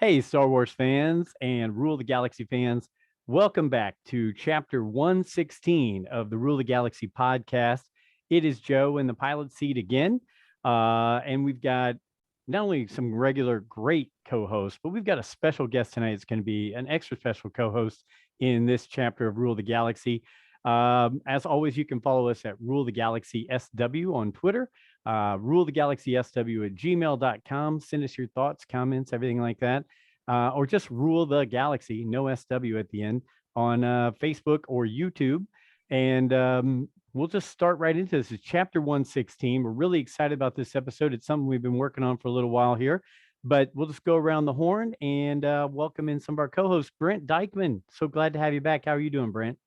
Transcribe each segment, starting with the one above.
Hey, Star Wars fans and Rule the Galaxy fans. Welcome back to chapter 116 of the Rule the Galaxy podcast. It is Joe in the pilot seat again. And we've got not only some regular great co-hosts, but we've got a special guest tonight. It's going to be an extra special co-host in this chapter of Rule the Galaxy. As always, you can follow us at Rule the Galaxy SW on Twitter. Rule the Galaxy SW at gmail.com. Send us your thoughts, comments, everything like that. Or just Rule the Galaxy, no SW at the end, on Facebook or YouTube. And we'll just start right into this. It's chapter 116. We're really excited about this episode. It's something we've been working on for a little while here, but we'll just go around the horn and welcome in some of our co-hosts. Brent Dykman, so glad to have you back. How are you doing, Brent?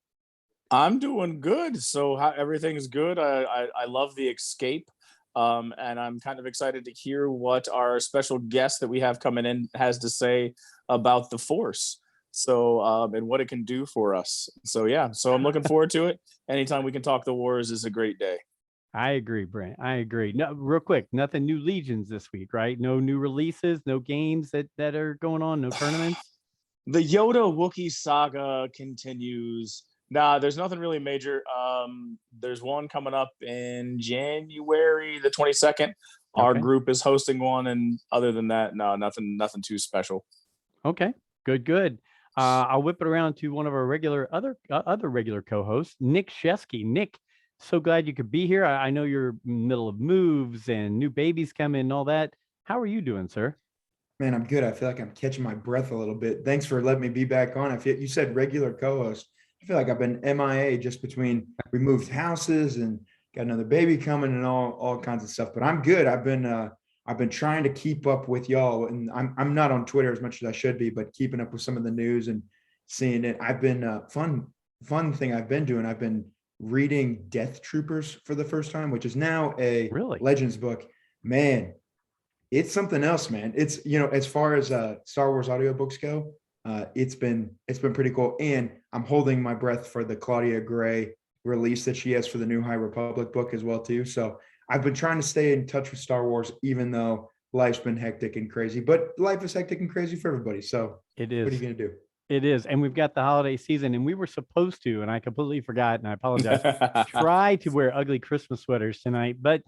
I'm doing good. So everything's good. I love the escape. And I'm kind of excited to hear what our special guest that we have coming in has to say about the Force. So and what it can do for us. So yeah, so I'm looking forward to it. Anytime we can talk the wars is a great day. I agree, Brent. I agree. No, real quick, nothing new Legions this week, right? No new releases, no games that are going on, no tournaments. The Yoda Wookiee saga continues. Nah, there's nothing really major. There's one coming up in January the 22nd. Our group is hosting one, and other than that, no, nothing too special. Okay, good. I'll whip it around to one of our other regular co-hosts, Nick Shesky. Nick, so glad you could be here. I know you're in the middle of moves and new babies coming and all that. How are you doing, sir? Man, I'm good. I feel like I'm catching my breath a little bit. Thanks for letting me be back on. You said regular co-host. I feel like I've been MIA just between we moved houses and got another baby coming and all kinds of stuff. But I'm good. I've been trying to keep up with y'all, and I'm not on Twitter as much as I should be, but keeping up with some of the news and seeing it. I've been fun thing I've been doing. I've been reading Death Troopers for the first time, which is now a Legends book. Man, it's something else, man. It's, as far as Star Wars audiobooks go, it's been pretty cool. And I'm holding my breath for the Claudia Gray release that she has for the new High Republic book as well too. So I've been trying to stay in touch with Star Wars, even though life's been hectic and crazy, but life is hectic and crazy for everybody. So it is. What are you going to do? It is. And we've got the holiday season, and we were supposed to, and I completely forgot, and I apologize, try to wear ugly Christmas sweaters tonight. But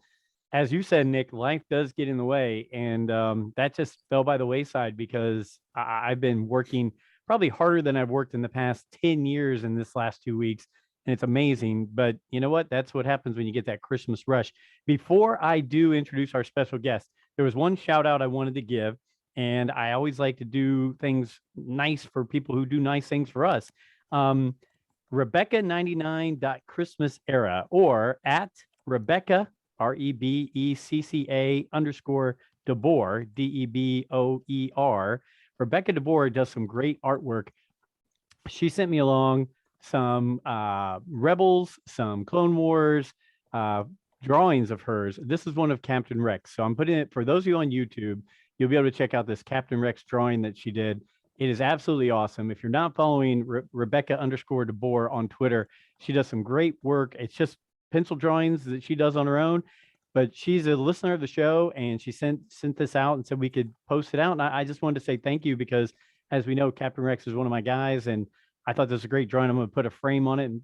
as you said, Nick, life does get in the way. And that just fell by the wayside because I've been working probably harder than I've worked in the past 10 years in this last 2 weeks. And it's amazing. But you know what? That's what happens when you get that Christmas rush. Before I do introduce our special guest, there was one shout out I wanted to give. And I always like to do things nice for people who do nice things for us. Rebecca99.christmasera or at Rebecca, REBECCA _DeBoer, DEBOER. Rebecca DeBoer does some great artwork. She sent me along some Rebels, some Clone Wars drawings of hers. This is one of Captain Rex. So I'm putting it for those of you on YouTube. You'll be able to check out this Captain Rex drawing that she did. It is absolutely awesome. If you're not following Rebecca _DeBoer on Twitter, she does some great work. It's just pencil drawings that she does on her own, but she's a listener of the show, and she sent this out and said we could post it out. And I just wanted to say thank you because, as we know, Captain Rex is one of my guys, and I thought this was a great drawing. I'm going to put a frame on it and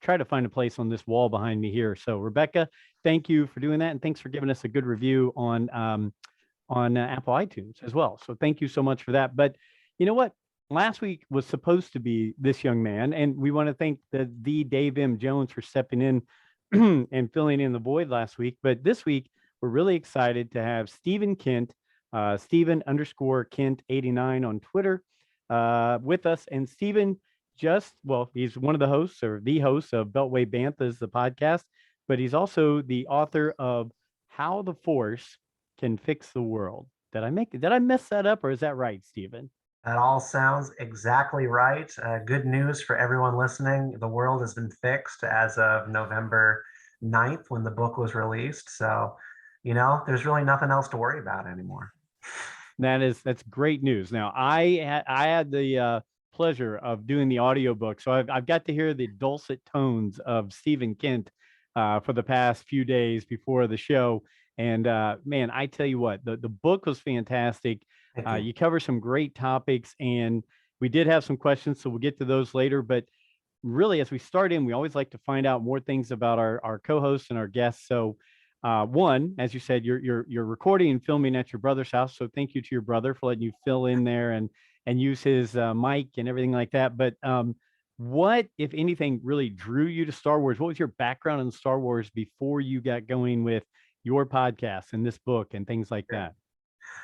try to find a place on this wall behind me here. So, Rebecca, thank you for doing that, and thanks for giving us a good review on Apple iTunes as well. So thank you so much for that. But you know what? Last week was supposed to be this young man, and we want to thank the Dave M. Jones for stepping in and filling in the void last week. But this week, we're really excited to have Stephen Kent, Stephen _Kent 89 on Twitter with us. And Stephen he's one of the hosts or the host of Beltway Banthas, the podcast, but he's also the author of How the Force Can Fix the World. Did I mess that up, or is that right, Stephen? That all sounds exactly right. Good news for everyone listening. The world has been fixed as of November 9th when the book was released. So, there's really nothing else to worry about anymore. That's great news. Now, I had the pleasure of doing the audiobook, so I've got to hear the dulcet tones of Stephen Kent for the past few days before the show. And man, I tell you what, the book was fantastic. Thank you. You cover some great topics, and we did have some questions, so we'll get to those later. But really, as we start in, we always like to find out more things about our co-hosts and our guests. So one, as you said, you're recording and filming at your brother's house. So thank you to your brother for letting you fill in there and use his mic and everything like that. But what, if anything, really drew you to Star Wars? What was your background in Star Wars before you got going with your podcast and this book and things like that?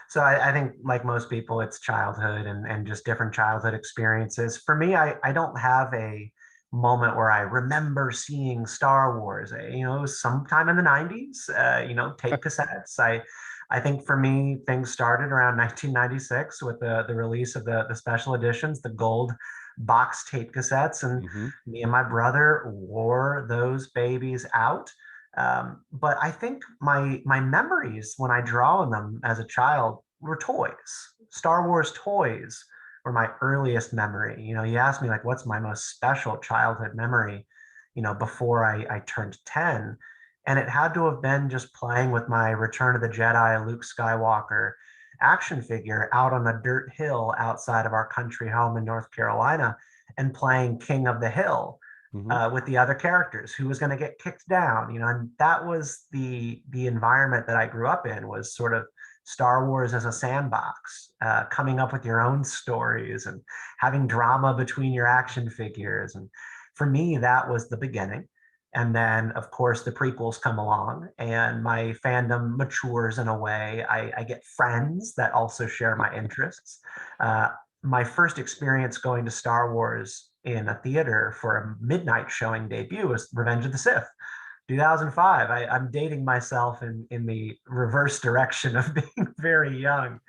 So I think, like most people, it's childhood and just different childhood experiences. For me, I don't have a moment where I remember seeing Star Wars. It was sometime in the 90s, tape cassettes. I think for me, things started around 1996 with the release of the special editions, the gold box tape cassettes. And me and my brother wore those babies out. But I think my memories when I draw on them as a child were toys. Star Wars toys were my earliest memory. You asked me, like, what's my most special childhood memory, before I turned 10. And it had to have been just playing with my Return of the Jedi, Luke Skywalker action figure out on a dirt hill outside of our country home in North Carolina and playing King of the Hill. With the other characters, who was going to get kicked down, and that was the environment that I grew up in, was sort of Star Wars as a sandbox, coming up with your own stories and having drama between your action figures. And for me, that was the beginning. And then, of course, the prequels come along and my fandom matures in a way. I get friends that also share my interests. My first experience going to Star Wars in a theater for a midnight showing debut was Revenge of the Sith, 2005. I'm dating myself in the reverse direction of being very young.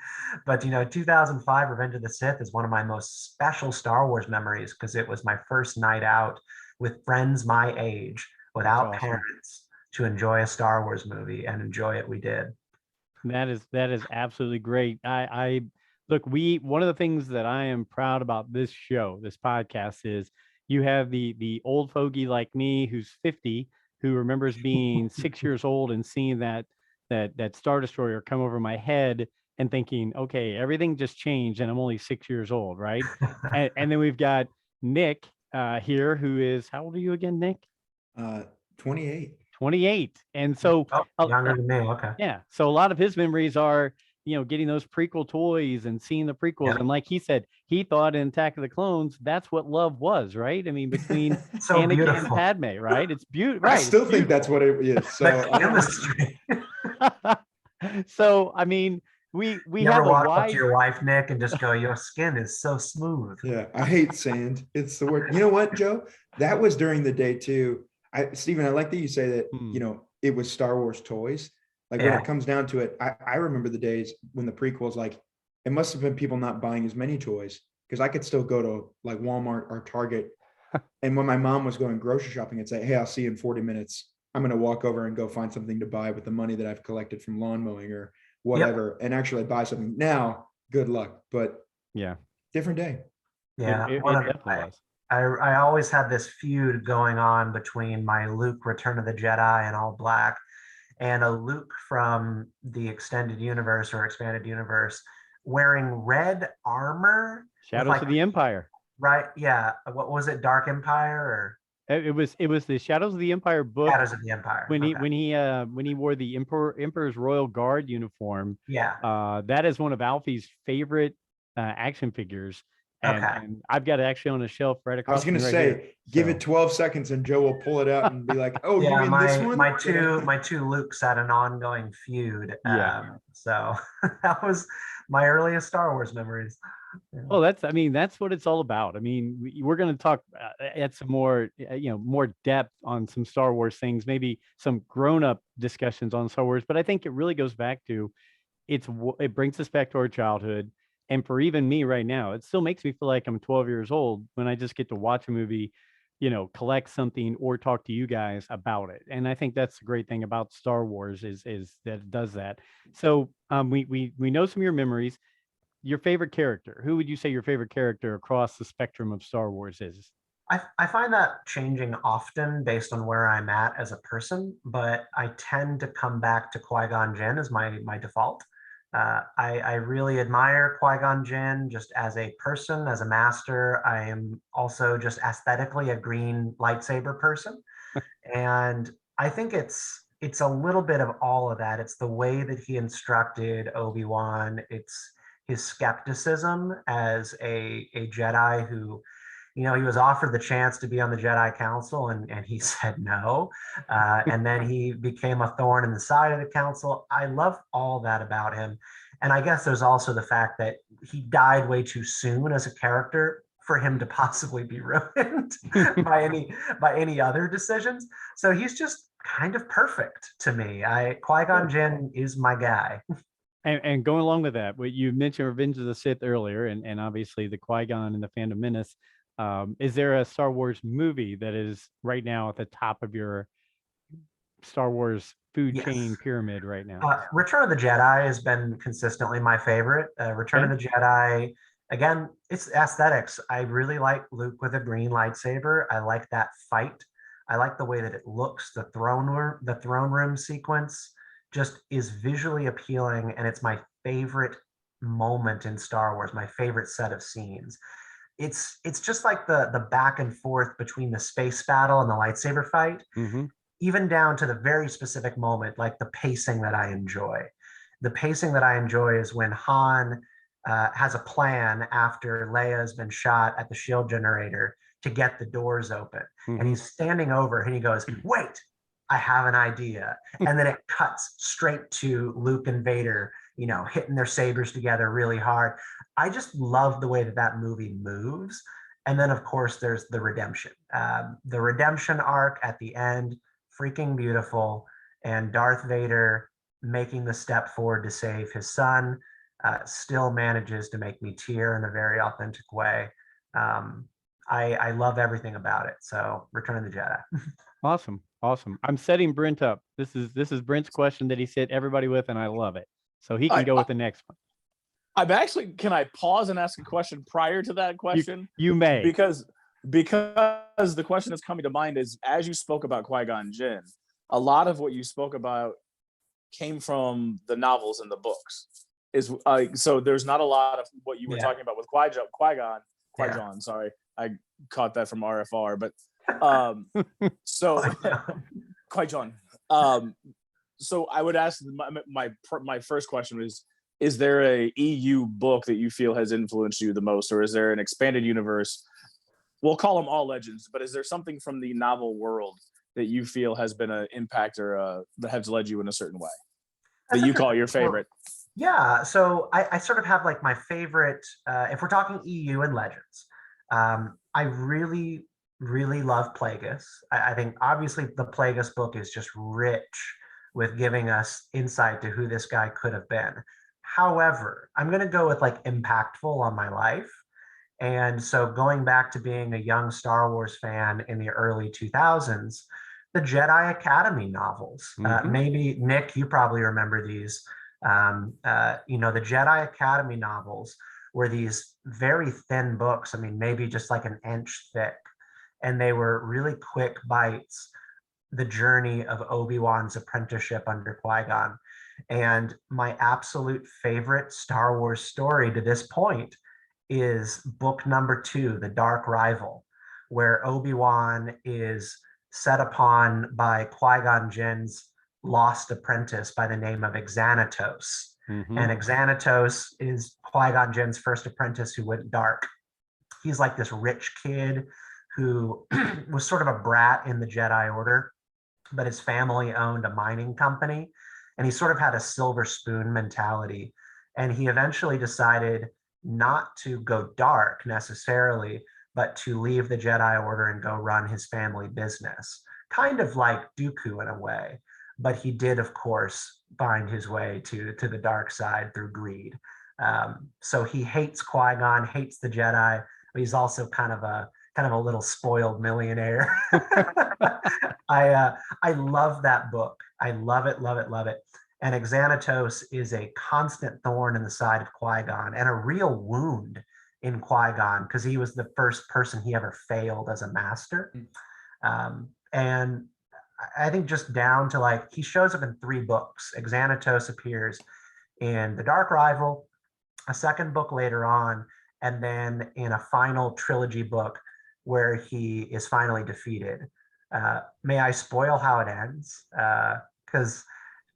But, 2005 Revenge of the Sith is one of my most special Star Wars memories because it was my first night out with friends my age without parents to enjoy a Star Wars movie, and enjoy it we did. That is absolutely great. I look, one of the things that I am proud about this show, this podcast, is you have the old fogey like me who's 50, who remembers being 6 years old and seeing that Star Destroyer come over my head and thinking, okay, everything just changed and I'm only 6 years old, right? and then we've got Nick here, who is, how old are you again, Nick? 28. 28. And so younger than me. Okay. Yeah. So a lot of his memories are, getting those prequel toys and seeing the prequels. Yeah. And like he said, he thought in Attack of the Clones, that's what love was, right? I mean, between so Anakin beautiful. and Padme, right? It's beautiful. Right. I still think that's what it is. So chemistry. So I mean, we you have ever a walk wide. up to your wife, Nick, and just go, "Your skin is so smooth." Yeah, I hate sand. It's the word. You know what, Joe? That was during the day too. Stephen, I like that you say that. It was Star Wars toys. Like when it comes down to it, I remember the days when the prequels, like it must have been people not buying as many toys because I could still go to like Walmart or Target. And when my mom was going grocery shopping and say, "Hey, I'll see you in 40 minutes. I'm going to walk over and go find something to buy with the money that I've collected from lawn mowing or whatever," and actually buy something. Now, good luck. But yeah, different day. Yeah. It definitely was. I always had this feud going on between my Luke Return of the Jedi in all black and a Luke from the extended universe or expanded universe wearing red armor. Shadows of the Empire. Right. Yeah. What was it? Dark Empire or? It was the Shadows of the Empire book. Shadows of the Empire. When he wore the Emperor's Royal Guard uniform. Yeah. That is one of Alfie's favorite action figures. And I've got it actually on a shelf right across. I was going to say, give it 12 seconds and Joe will pull it out and be like, "Oh, yeah, you mean this one?" My two Lukes had an ongoing feud. So that was my earliest Star Wars memories. Well, that's what it's all about. I mean, we're going to talk at some more, more depth on some Star Wars things, maybe some grown-up discussions on Star Wars. But I think it really goes back to it brings us back to our childhood. And for even me right now, it still makes me feel like I'm 12 years old when I just get to watch a movie, collect something or talk to you guys about it. And I think that's the great thing about Star Wars is that it does that. So we know some of your memories. Your favorite character. Who would you say your favorite character across the spectrum of Star Wars is? I find that changing often based on where I'm at as a person, but I tend to come back to Qui-Gon Jinn as my default. I really admire Qui-Gon Jinn just as a person, as a master. I am also just aesthetically a green lightsaber person. And I think it's a little bit of all of that. It's the way that he instructed Obi-Wan. It's his skepticism as a Jedi who, he was offered the chance to be on the Jedi Council and he said no. And then he became a thorn in the side of the council. I love all that about him. And I guess there's also the fact that he died way too soon as a character for him to possibly be ruined by any other decisions. So he's just kind of perfect to me. Qui-Gon Jinn is my guy. And going along with that, what you mentioned Revenge of the Sith earlier, and obviously the Qui-Gon and the Phantom Menace. Is there a Star Wars movie that is right now at the top of your Star Wars food chain pyramid right now? Return of the Jedi has been consistently my favorite. Return of the Jedi, again, it's aesthetics. I really like Luke with a green lightsaber. I like that fight. I like the way that it looks. The throne room sequence just is visually appealing, and it's my favorite moment in Star Wars, my favorite set of scenes. It's just like the back and forth between the space battle and the lightsaber fight, even down to the very specific moment, like the pacing that I enjoy. The pacing that I enjoy is when Han has a plan after Leia has been shot at the shield generator to get the doors open. And he's standing over and he goes, "Wait, I have an idea." And then it cuts straight to Luke and Vader, hitting their sabers together really hard. I just love the way that movie moves. And then, of course, there's the redemption. The redemption arc at the end, freaking beautiful. And Darth Vader making the step forward to save his son still manages to make me tear in a very authentic way. I love everything about it. So Return of the Jedi. Awesome. I'm setting Brent up. This is Brent's question that he set everybody with, and I love it. So he can go with the next one. Can I pause and ask a question prior to that question? You may. Because the question that's coming to mind is, as you spoke about Qui-Gon Jinn, a lot of what you spoke about came from the novels and the books. So there's not a lot of what you were talking about with Qui-Gon. Sorry, I caught that from RFR, but so Qui-Gon. So I would ask my first question is there a EU book that you feel has influenced you the most, or is there an expanded universe? We'll call them all legends, but is there something from the novel world that you feel has been an impact or that has led you in a certain way that you call your favorite? Yeah, so I sort of have like my favorite, if we're talking EU and legends, I really, really love Plagueis. I think obviously the Plagueis book is just rich with giving us insight to who this guy could have been. However, I'm going to go with like impactful on my life. And so going back to being a young Star Wars fan in the early 2000s, the Jedi Academy novels, maybe Nick, you probably remember these. The Jedi Academy novels were these very thin books. I mean, maybe just like an inch thick. And they were really quick bites, the journey of Obi-Wan's apprenticeship under Qui-Gon. And my absolute favorite Star Wars story to this point is book number 2, The Dark Rival, where Obi-Wan is set upon by Qui-Gon Jinn's lost apprentice by the name of Xanatos. And Xanatos is Qui-Gon Jinn's first apprentice who went dark. He's like this rich kid who was sort of a brat in the Jedi Order, but his family owned a mining company, and he sort of had a silver spoon mentality. And he eventually decided not to go dark necessarily, but to leave the Jedi Order and go run his family business, kind of like Dooku in a way. But he did, of course, find his way to the dark side through greed. So he hates Qui-Gon, hates the Jedi, but he's also kind of a little spoiled millionaire. I love that book. I love it, love it, love it. And Xanatos is a constant thorn in the side of Qui-Gon and a real wound in Qui-Gon because he was the first person he ever failed as a master. And I think just down to like, he shows up in 3 books. Xanatos appears in The Dark Rival, a second book later on, and then in a final trilogy book where he is finally defeated. May I spoil how it ends? Because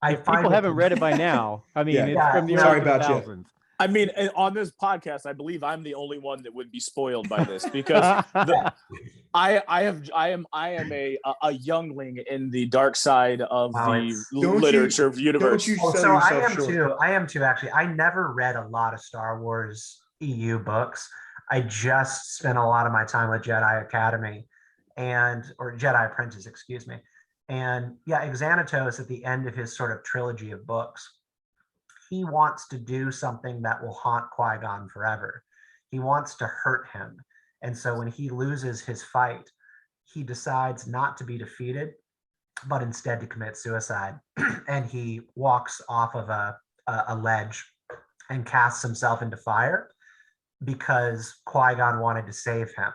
I If people haven't read it by now, I mean, Yeah. it's Yeah, from the sorry early about you. 2000s. I mean, on this podcast, I believe I'm the only one that would be spoiled by this because I am a youngling in the dark side of Wow, the it's- literature universe. Don't you Oh, sell so I yourself am short. too. I am too, actually. I never read a lot of Star Wars EU books. I just spent a lot of my time with Jedi Academy or Jedi Apprentice, excuse me. And yeah, Xanatos at the end of his sort of trilogy of books, he wants to do something that will haunt Qui-Gon forever. He wants to hurt him. And so when he loses his fight, he decides not to be defeated, but instead to commit suicide. And he walks off of a ledge and casts himself into fire because Qui-Gon wanted to save him.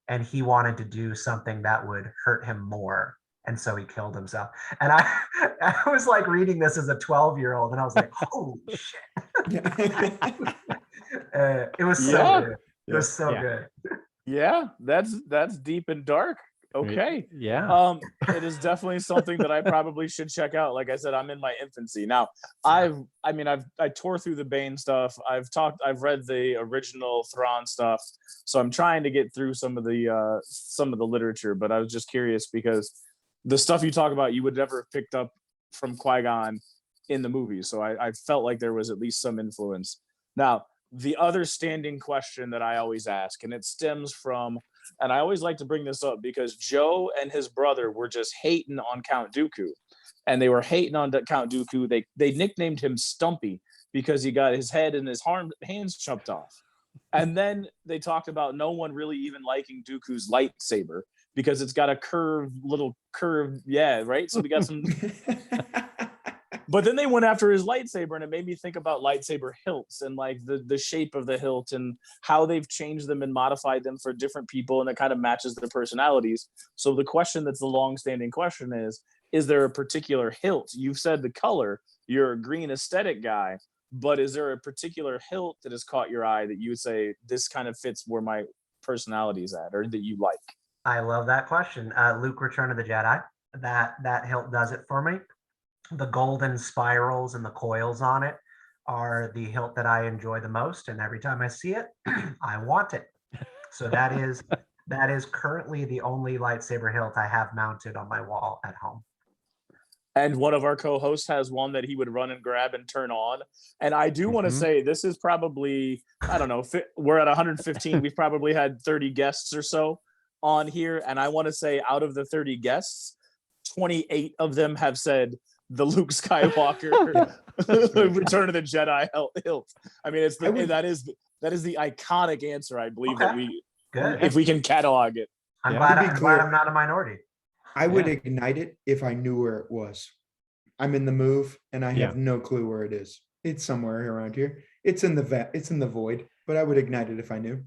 And he wanted to do something that would hurt him more. And so he killed himself. And I was like reading this as a 12-year-old, and I was like, "Oh shit!" It was so Yeah. good. It was so Yeah. good. Yeah, that's deep and dark. Okay. Yeah. It is definitely something that I probably should check out. Like I said, I'm in my infancy now. I tore through the Bane stuff. I've read the original Thrawn stuff, so I'm trying to get through some of the literature. But I was just curious because the stuff you talk about, you would never have picked up from Qui-Gon in the movie. So I felt like there was at least some influence. Now, the other standing question that I always ask, and it stems from, and I always like to bring this up because Joe and his brother were just hating on Count Dooku. And they were hating on Count Dooku. They nicknamed him Stumpy because he got his head and his hands chopped off. And then they talked about no one really even liking Dooku's lightsaber because it's got a little curve. Yeah, right? So we got some... But then they went after his lightsaber, and it made me think about lightsaber hilts and like the shape of the hilt and how they've changed them and modified them for different people, and it kind of matches their personalities. So the question that's the long-standing question is there a particular hilt? You've said the color, you're a green aesthetic guy, but is there a particular hilt that has caught your eye that you would say this kind of fits where my personality is at, or that you like? I love that question. Luke, Return of the Jedi. That hilt does it for me. The golden spirals and the coils on it are the hilt that I enjoy the most, and every time I see it, I want it. So that is currently the only lightsaber hilt I have mounted on my wall at home. And one of our co-hosts has one that he would run and grab and turn on. And I do want to say this is probably, I don't know, we're at 115. We've probably had 30 guests or so on here. And I want to say out of the 30 guests, 28 of them have said the Luke Skywalker Return of the Jedi hilt. I mean, that is the iconic answer, I believe, that if we can catalog it. I'm glad I'm not a minority. I would ignite it if I knew where it was. I'm in the move and I have no clue where it is. It's somewhere around here. It's in the void, but I would ignite it if I knew.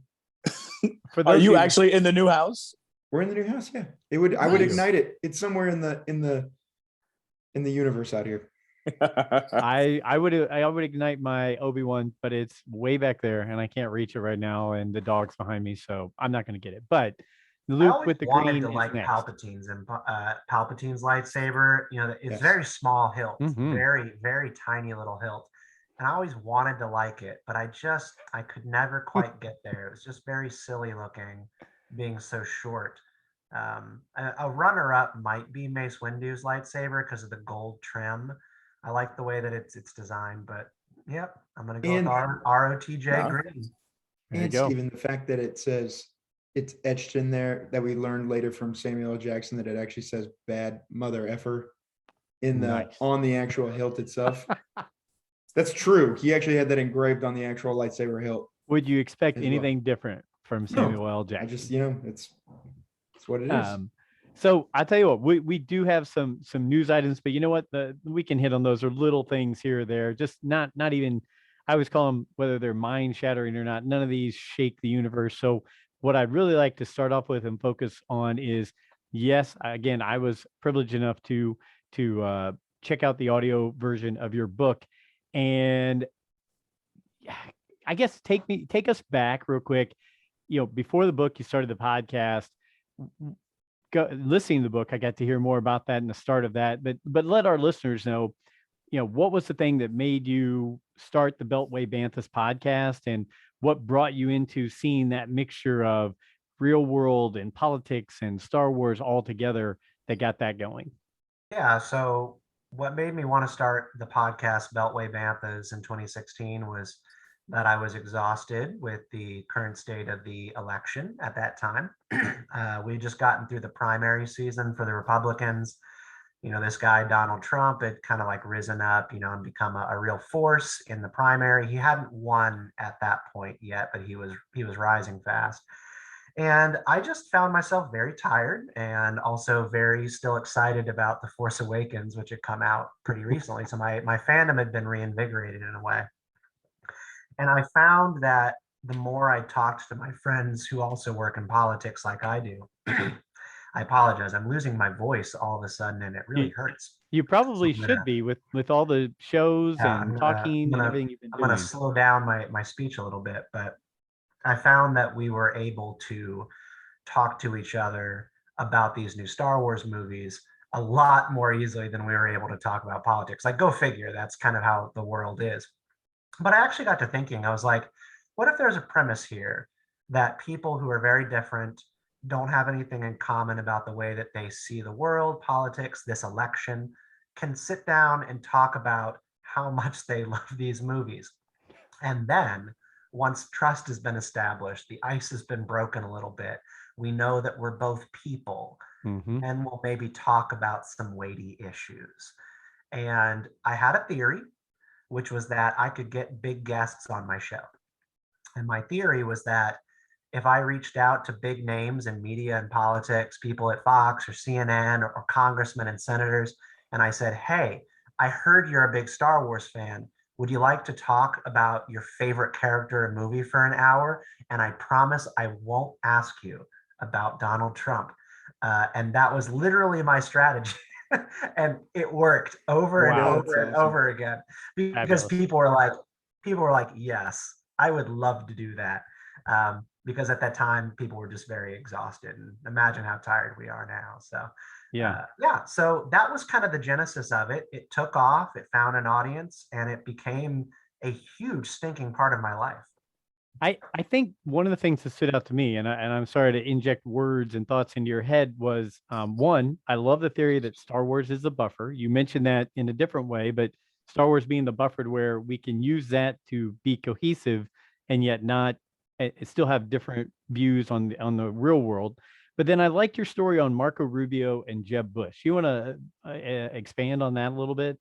Are you actually in the new house? We're in the new house, yeah. I would ignite it. It's somewhere in the universe out here. I would ignite my Obi-Wan, but it's way back there and I can't reach it right now, and the dog's behind me, so I'm not going to get it. But Luke with the green to like next. Palpatine's and Palpatine's lightsaber. You know, it's very small hilt, very very tiny little hilt, and I always wanted to like it, but I could never quite get there. It was just very silly looking, being so short. A runner-up might be Mace Windu's lightsaber because of the gold trim. I like the way that it's designed, but yep, I'm gonna go with ROTJ green. And Steven, the fact that it says it's etched in there, that we learned later from Samuel L. Jackson that it actually says "bad mother effer" on the actual hilt itself. That's true. He actually had that engraved on the actual lightsaber hilt. Would you expect anything different from Samuel L. Jackson? I just, it's what it is. So I tell you what, we do have some news items, but you know what? We can hit on those, or little things here or there. Just not even I always call them, whether they're mind shattering or not, none of these shake the universe. So what I'd really like to start off with and focus on is, yes, again, I was privileged enough to check out the audio version of your book, and I guess take us back real quick. Before the book, you started the podcast. Listening to the book, I got to hear more about that and the start of that. But let our listeners know, what was the thing that made you start the Beltway Banthas podcast, and what brought you into seeing that mixture of real world and politics and Star Wars all together that got that going? Yeah, so what made me want to start the podcast Beltway Banthas in 2016 was that I was exhausted with the current state of the election at that time. We just gotten through the primary season for the Republicans. This guy, Donald Trump, had kind of like risen up, and become a real force in the primary. He hadn't won at that point yet, but he was rising fast. And I just found myself very tired and also very still excited about The Force Awakens, which had come out pretty recently. So my fandom had been reinvigorated in a way. And I found that the more I talked to my friends who also work in politics like I do, I apologize, I'm losing my voice all of a sudden, and it really hurts. You probably So should be with all the shows yeah, and talking and everything you've been I'm gonna doing. slow down my speech a little bit, but I found that we were able to talk to each other about these new Star Wars movies a lot more easily than we were able to talk about politics. Like, go figure, that's kind of how the world is. But I actually got to thinking, I was like, what if there's a premise here that people who are very different don't have anything in common about the way that they see the world, politics, this election, can sit down and talk about how much they love these movies. And then once trust has been established, the ice has been broken a little bit, we know that we're both people, and we'll maybe talk about some weighty issues. And I had a theory, which was that I could get big guests on my show. And my theory was that if I reached out to big names in media and politics, people at Fox or CNN or congressmen and senators, and I said, hey, I heard you're a big Star Wars fan. Would you like to talk about your favorite character and movie for an hour? And I promise I won't ask you about Donald Trump. And that was literally my strategy. And it worked over and Wow. over and over again, because Fabulous. people were like, yes, I would love to do that. Because at that time people were just very exhausted, and imagine how tired we are now. So yeah, so that was kind of the genesis of it. It took off, it found an audience, and it became a huge stinking part of my life. I think one of the things that stood out to me, and I'm sorry to inject words and thoughts into your head, was one, I love the theory that Star Wars is the buffer. You mentioned that in a different way, but Star Wars being the buffer to where we can use that to be cohesive and yet not still have different views on the real world. But then I like your story on Marco Rubio and Jeb Bush. You want to expand on that a little bit?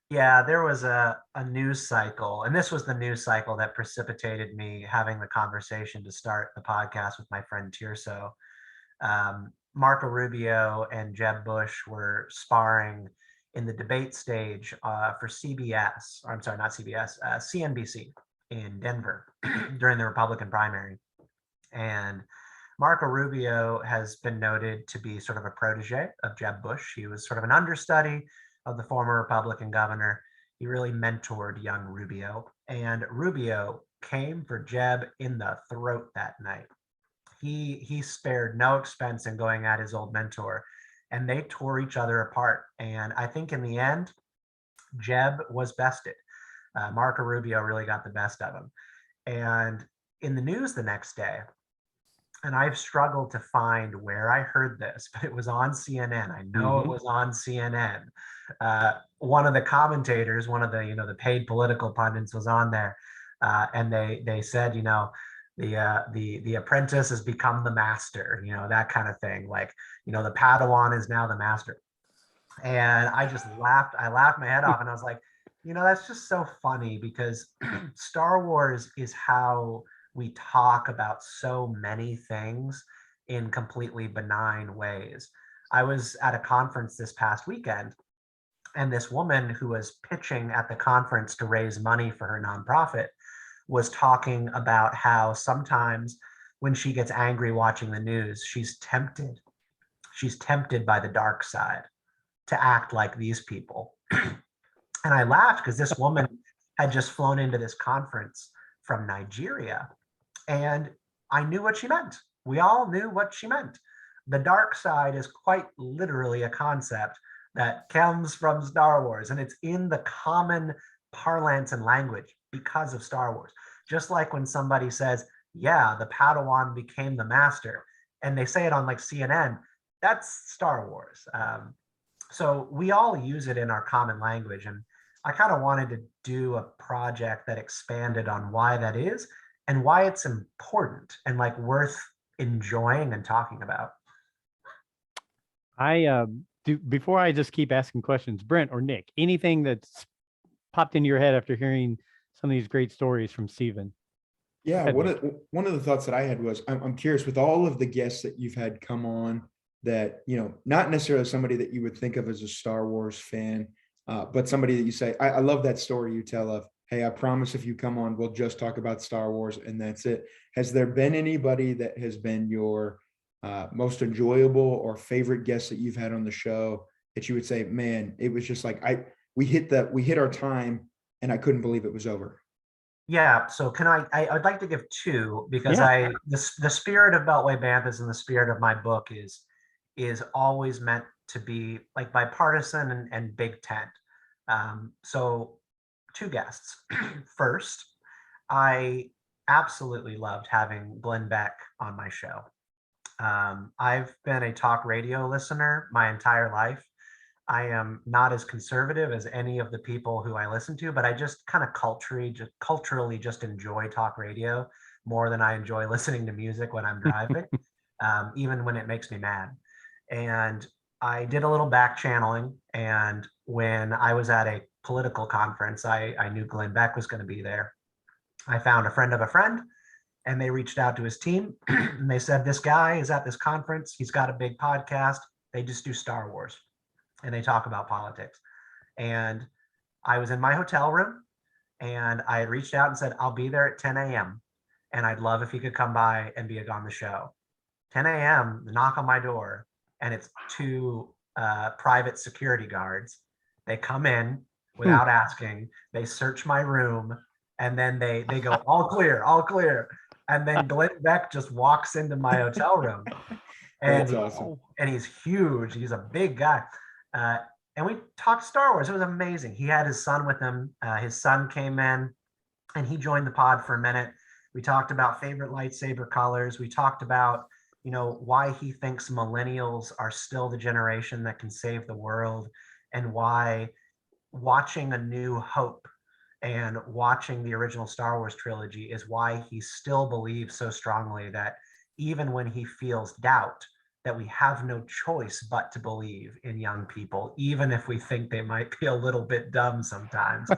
Yeah, there was a news cycle, and this was the news cycle that precipitated me having the conversation to start the podcast with my friend Tirso. Marco Rubio and Jeb Bush were sparring in the debate stage for CBS, or I'm sorry, not CBS, CNBC in Denver during the Republican primary. And Marco Rubio has been noted to be sort of a protege of Jeb Bush. He was sort of an understudy of the former Republican governor. He really mentored young Rubio, and Rubio came for Jeb in the throat that night. He spared no expense in going at his old mentor, and they tore each other apart. And I think in the end, Jeb was bested. Marco Rubio really got the best of him. And in the news the next day, and I've struggled to find where I heard this, but it was on CNN. I know it was on CNN. One of the commentators, one of the the paid political pundits, was on there, and they said, the apprentice has become the master, that kind of thing. Like, the Padawan is now the master. And I just laughed. I laughed my head off, and I was like, that's just so funny, because Star Wars is how we talk about so many things in completely benign ways. I was at a conference this past weekend, And this woman who was pitching at the conference to raise money for her nonprofit was talking about how sometimes when she gets angry watching the news, she's tempted by the dark side to act like these people. And I laughed because this woman had just flown into this conference from Nigeria, and I knew what she meant. We all knew what she meant. The dark side is quite literally a concept that comes from Star Wars, and it's in the common parlance and language because of Star Wars. Just like when somebody says, yeah, the Padawan became the master, and they say it on like CNN, that's Star Wars. So we all use it in our common language. And I kind of wanted to do a project that expanded on why that is and why it's important and like worth enjoying and talking about. I do, before I just keep asking questions, Brent or Nick, anything that's popped into your head after hearing some of these great stories from Stephen? Yeah, one of the thoughts that I had was I'm curious, with all of the guests that you've had come on, that, you know, not necessarily somebody that you would think of as a Star Wars fan, but somebody that you say, I love that story you tell of, hey, I promise if you come on, we'll just talk about Star Wars and that's it. Has there been anybody that has been your most enjoyable or favorite guest that you've had on the show that you would say, man, it was just like, we hit our time and I couldn't believe it was over? Yeah, so I'd like to give two, because the spirit of Beltway Banthas and the spirit of my book is always meant to be like bipartisan and big tent. So two guests. First, I absolutely loved having Glenn Beck on my show. I've been a talk radio listener my entire life. I am not as conservative as any of the people who I listen to, but I just kind of culturally just enjoy talk radio more than I enjoy listening to music when I'm driving, even when it makes me mad. And I did a little back channeling, and when I was at a political conference, I knew Glenn Beck was going to be there. I found a friend of a friend, and they reached out to his team, and they said, this guy is at this conference. He's got a big podcast. They just do Star Wars, and they talk about politics. And I was in my hotel room, and I had reached out and said, I'll be there at 10 a.m. and I'd love if he could come by and be on the show. 10 a.m., the knock on my door, and it's two private security guards. They come in without asking. They search my room, and then they go, all clear, all clear. And then Glenn Beck just walks into my hotel room. And, That's awesome. And he's huge. He's a big guy. And we talked Star Wars. It was amazing. He had his son with him. His son came in, and he joined the pod for a minute. We talked about favorite lightsaber colors. We talked about, you know, why he thinks millennials are still the generation that can save the world, and why watching A New Hope and watching the original Star Wars trilogy is why he still believes so strongly that even when he feels doubt, that we have no choice but to believe in young people, even if we think they might be a little bit dumb sometimes.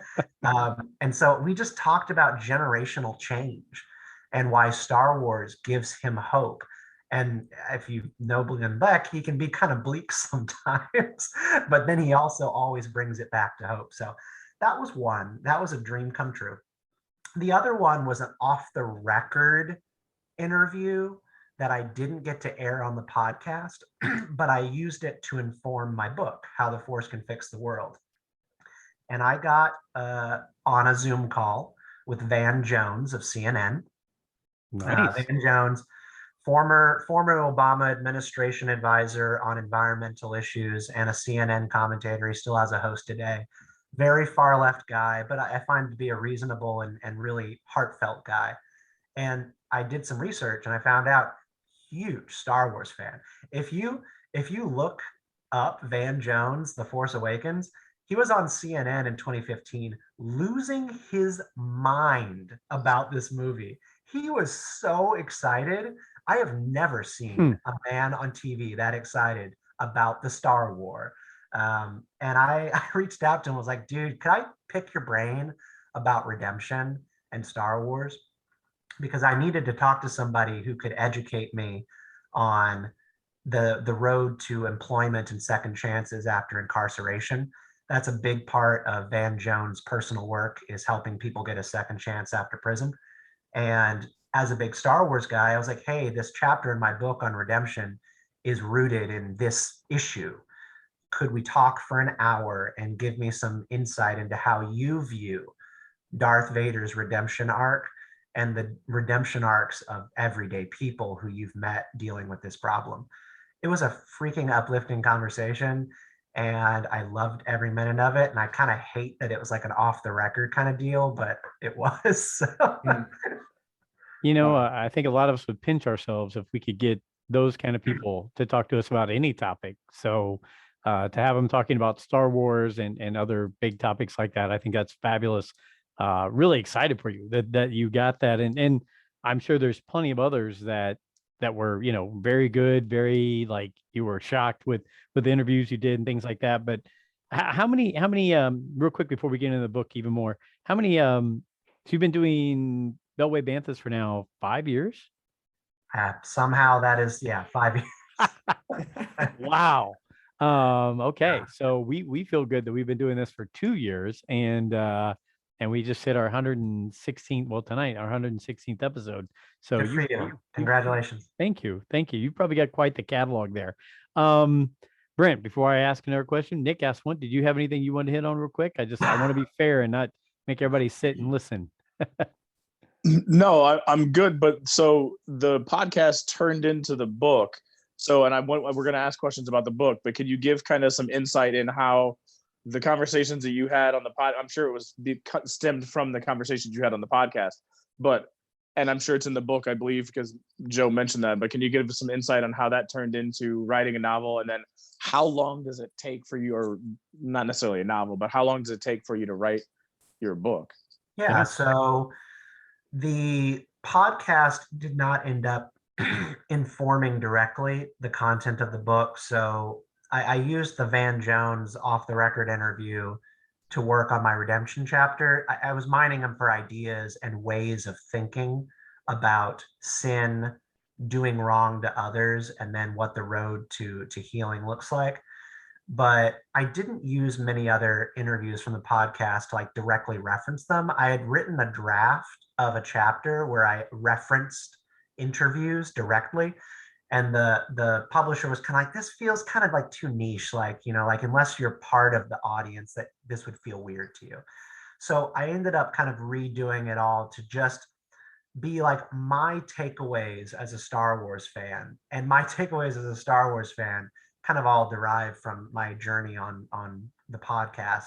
And so we just talked about generational change and why Star Wars gives him hope. And if you know Glenn Beck, he can be kind of bleak sometimes, but then he also always brings it back to hope. So that was one. That was a dream come true. The other one was an off the record interview that I didn't get to air on the podcast, but I used it to inform my book, How the Force Can Fix the World. And I got on a Zoom call with Van Jones of CNN. Nice. Van Jones, former Obama administration advisor on environmental issues and a CNN commentator. He still has a host today. Very far left guy, but I find him to be a reasonable and really heartfelt guy. And I did some research, and I found out, huge Star Wars fan. If you look up Van Jones, The Force Awakens, he was on CNN in 2015 losing his mind about this movie. He was so excited. I have never seen a man on TV that excited about the Star Wars. And I reached out to him, was like, dude, could I pick your brain about redemption and Star Wars? Because I needed to talk to somebody who could educate me on the road to employment and second chances after incarceration. that's a big part of Van Jones' personal work, is helping people get a second chance after prison. And as a big Star Wars guy, I was like, hey, this chapter in my book on redemption is rooted in this issue. Could we talk for an hour and give me some insight into how you view Darth Vader's redemption arc and the redemption arcs of everyday people who you've met dealing with this problem? It was a freaking uplifting conversation, and I loved every minute of it. And I kind of hate that it was like an off the record kind of deal, but it was. So. You know, I think a lot of us would pinch ourselves if we could get those kind of people to talk to us about any topic. So to have them talking about Star Wars and other big topics like that, I think that's fabulous. Really excited for you that you got that. And I'm sure there's plenty of others that were, you know, very good, very, like, you were shocked with the interviews you did and things like that. But how many real quick before we get into the book even more, how many so you've been doing Beltway Banthas for now 5 years? Somehow that is, 5 years. Wow. Okay. So we feel good that we've been doing this for 2 years, and we just hit our 116th, well, tonight, our 116th episode. So Good for you. Congratulations. Thank you. You probably got quite the catalog there. Brent, before I ask another question, Nick asked one. Did you have anything you want to hit on real quick? I want to be fair and not make everybody sit and listen. No, I'm good. But so the podcast turned into the book. So, and we're going to ask questions about the book, but could you give kind of some insight in how the conversations that you had on the pod, I'm sure it was stemmed from the conversations you had on the podcast, and I'm sure it's in the book, I believe, because Joe mentioned that, but can you give us some insight on how that turned into writing a novel? And then how long does it take for you, or not necessarily a novel, but how long does it take for you to write your book? Yeah. So the podcast did not end up informing directly the content of the book. So I used the Van Jones off the record interview to work on my redemption chapter. I was mining them for ideas and ways of thinking about sin, doing wrong to others, and then what the road to healing looks like. But I didn't use many other interviews from the podcast to like directly reference them. I had written a draft of a chapter where I referenced interviews directly, and the publisher was kind of like, this feels kind of like too niche, like, you know, like unless you're part of the audience, that this would feel weird to you. So I ended up kind of redoing it all to just be like my takeaways as a Star Wars fan, and my takeaways as a Star Wars fan kind of all derived from my journey on the podcast.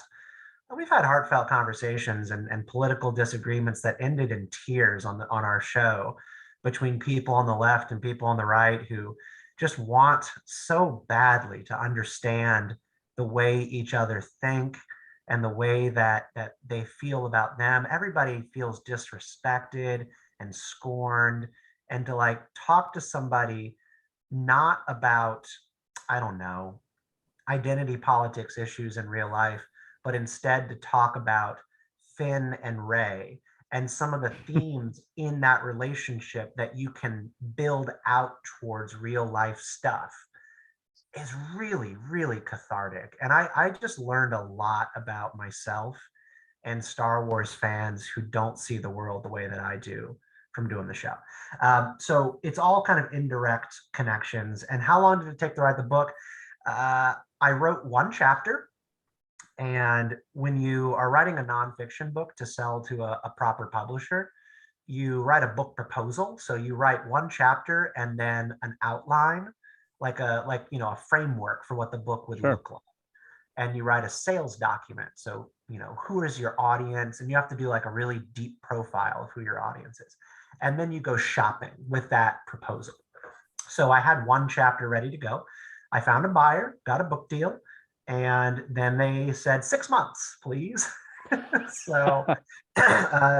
We've had heartfelt conversations and political disagreements that ended in tears on our show, between people on the left and people on the right who just want so badly to understand the way each other think and the way that they feel about them. Everybody feels disrespected and scorned, and to like talk to somebody not about, I don't know, identity politics issues in real life, but instead to talk about Finn and Rey and some of the themes in that relationship that you can build out towards real life stuff is really, really cathartic. And I just learned a lot about myself and Star Wars fans who don't see the world the way that I do from doing the show. So it's all kind of indirect connections. And how long did it take to write the book? I wrote one chapter. And when you are writing a nonfiction book to sell to a proper publisher, you write a book proposal. So you write one chapter and then an outline, like a framework for what the book would look like. And you write a sales document. So, you know, who is your audience? And you have to do like a really deep profile of who your audience is. And then you go shopping with that proposal. So I had one chapter ready to go. I found a buyer, got a book deal. And then they said 6 months, please. So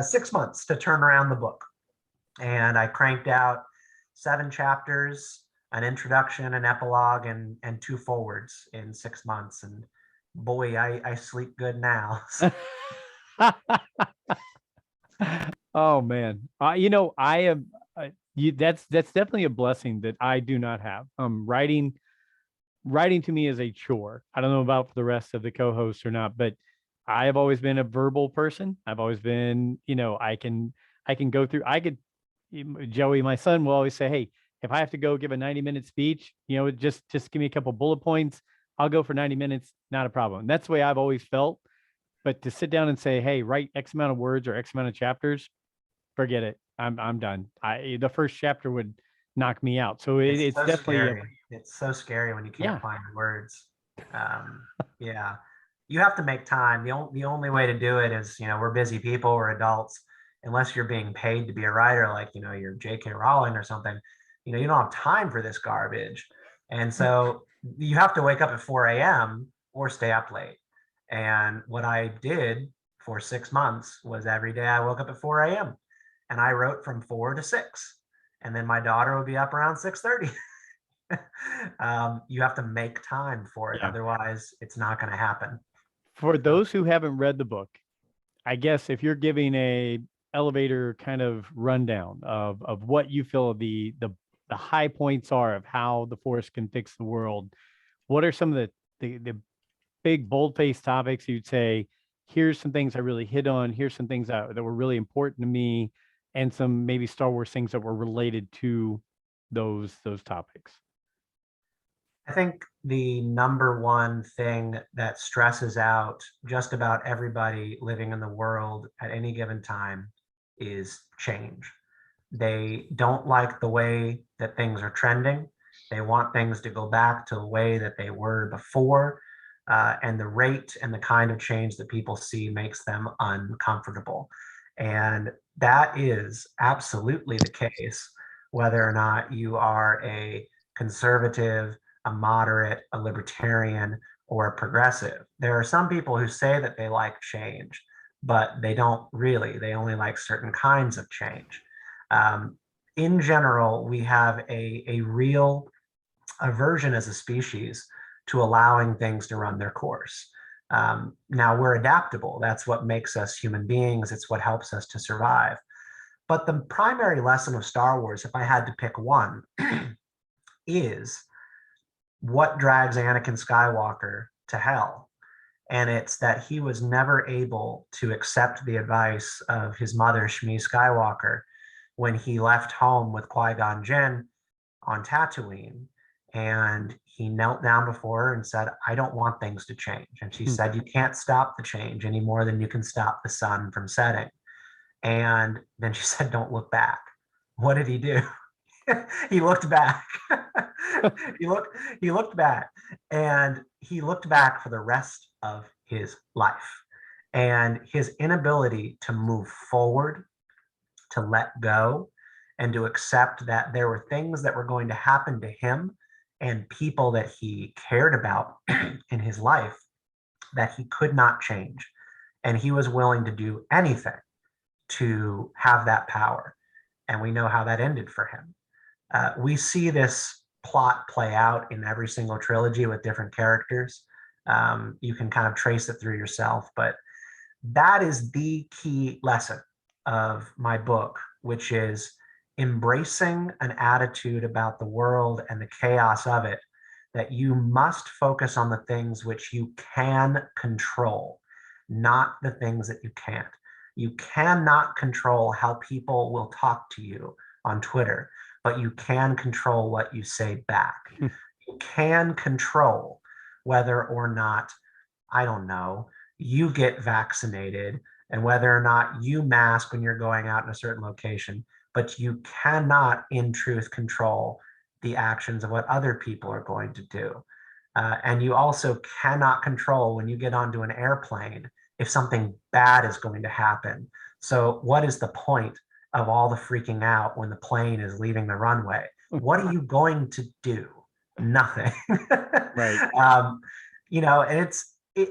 6 months to turn around the book. And I cranked out 7 chapters, an introduction, an epilogue, and 2 forwards in 6 months. And boy, I sleep good now. Oh man. You know, I am that's definitely a blessing that I do not have. Writing writing to me is a chore. I don't know about for the rest of the co-hosts or not, but I have always been a verbal person. I've always been, I can go through, Joey, my son, will always say, hey, if I have to go give a 90-minute speech, just give me a couple bullet points. I'll go for 90 minutes, not a problem. And that's the way I've always felt. But to sit down and say, hey, write X amount of words or X amount of chapters, forget it. I'm done. The first chapter would knock me out. So it's so definitely scary. It's so scary when you can't Yeah. find the words. Yeah, you have to make time. The only way to do it is, we're busy people, we're adults. Unless you're being paid to be a writer, like, you're J.K. Rowling or something, you don't have time for this garbage. And so you have to wake up at 4 a.m. or stay up late. And what I did for 6 months was every day I woke up at 4 a.m. and I wrote from 4 to 6. And then my daughter would be up around 6:30. You have to make time for it. Yeah. Otherwise, it's not going to happen. For those who haven't read the book, I guess if you're giving a elevator kind of rundown of what you feel the high points are of how the Force can fix the world, what are some of the big bold-faced topics you'd say, here's some things I really hit on, here's some things that were really important to me, and some maybe Star Wars things that were related to those topics? I think the number one thing that stresses out just about everybody living in the world at any given time is change. They don't like the way that things are trending. They want things to go back to the way that they were before. And the rate and the kind of change that people see makes them uncomfortable. And that is absolutely the case, whether or not you are a conservative, a moderate, a libertarian, or a progressive. There are some people who say that they like change, but they don't really. They only like certain kinds of change. In general, we have a real aversion as a species to allowing things to run their course. Now, we're adaptable. That's what makes us human beings. It's what helps us to survive. But the primary lesson of Star Wars, if I had to pick one, is what drags Anakin Skywalker to hell. And it's that he was never able to accept the advice of his mother, Shmi Skywalker, when he left home with Qui-Gon Jinn on Tatooine. And he knelt down before her and said, I don't want things to change. And she said, you can't stop the change any more than you can stop the sun from setting. And then she said, don't look back. What did he do? He looked back. he looked back, and he looked back for the rest of his life. And his inability to move forward, to let go, and to accept that there were things that were going to happen to him and people that he cared about in his life that he could not change. And he was willing to do anything to have that power. And we know how that ended for him. We see this plot play out in every single trilogy with different characters. You can kind of trace it through yourself, but that is the key lesson of my book, which is embracing an attitude about the world and the chaos of it, that you must focus on the things which you can control, not the things that you can't. You cannot control how people will talk to you on Twitter, but you can control what you say back. You can control whether or not, I don't know, you get vaccinated and whether or not you mask when you're going out in a certain location, but you cannot in truth control the actions of what other people are going to do. And you also cannot control when you get onto an airplane if something bad is going to happen. So what is the point of all the freaking out when the plane is leaving the runway? What are you going to do? Nothing. Right. And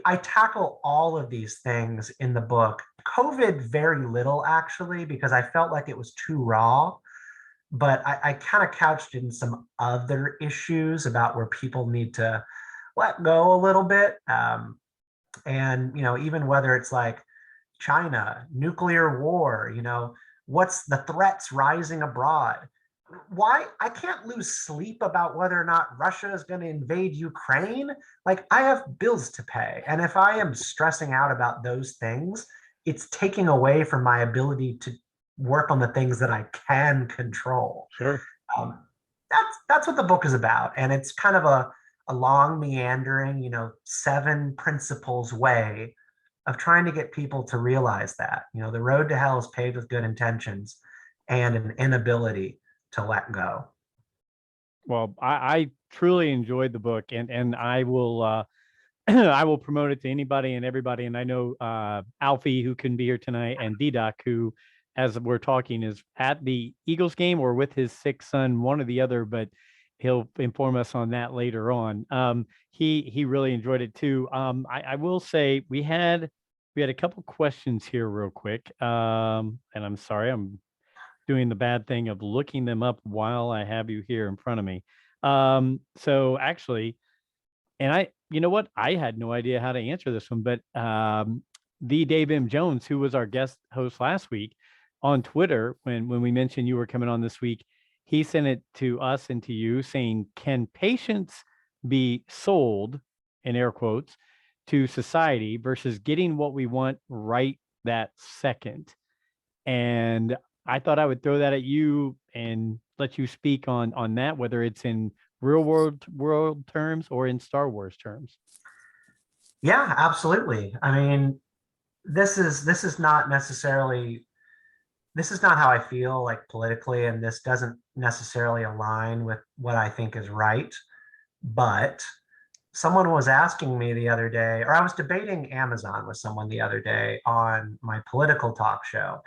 I tackle all of these things in the book. COVID, very little actually, because I felt like it was too raw, but I kind of couched in some other issues about where people need to let go a little bit. And, even whether it's like China, nuclear war, what's the threats rising abroad? why I can't lose sleep about whether or not Russia is going to invade Ukraine. Like, I have bills to pay. And if I am stressing out about those things, it's taking away from my ability to work on the things that I can control. Sure. Um, that's what the book is about. And it's kind of a long, meandering, 7 principles way of trying to get people to realize that, the road to hell is paved with good intentions and an inability to let go. Well, I truly enjoyed the book, and I will I will promote it to anybody and everybody. And I know Alfie, who couldn't be here tonight, and D-Doc, who, as we're talking, is at the Eagles game or with his sick son, one or the other, but he'll inform us on that later on. He really enjoyed it too. I will say we had a couple questions here real quick. And I'm sorry, I'm doing the bad thing of looking them up while I have you here in front of me. So actually, and you know what? I had no idea how to answer this one, but the Dave M. Jones, who was our guest host last week on Twitter, when we mentioned you were coming on this week, he sent it to us and to you saying, can patience be sold, in air quotes, to society versus getting what we want right that second? And I thought I would throw that at you and let you speak on that, whether it's in real world terms or in Star Wars terms. Yeah, absolutely. I mean, this is not necessarily, this is not how I feel like politically, and this doesn't necessarily align with what I think is right. But someone was asking me the other day, or I was debating Amazon with someone the other day on my political talk show.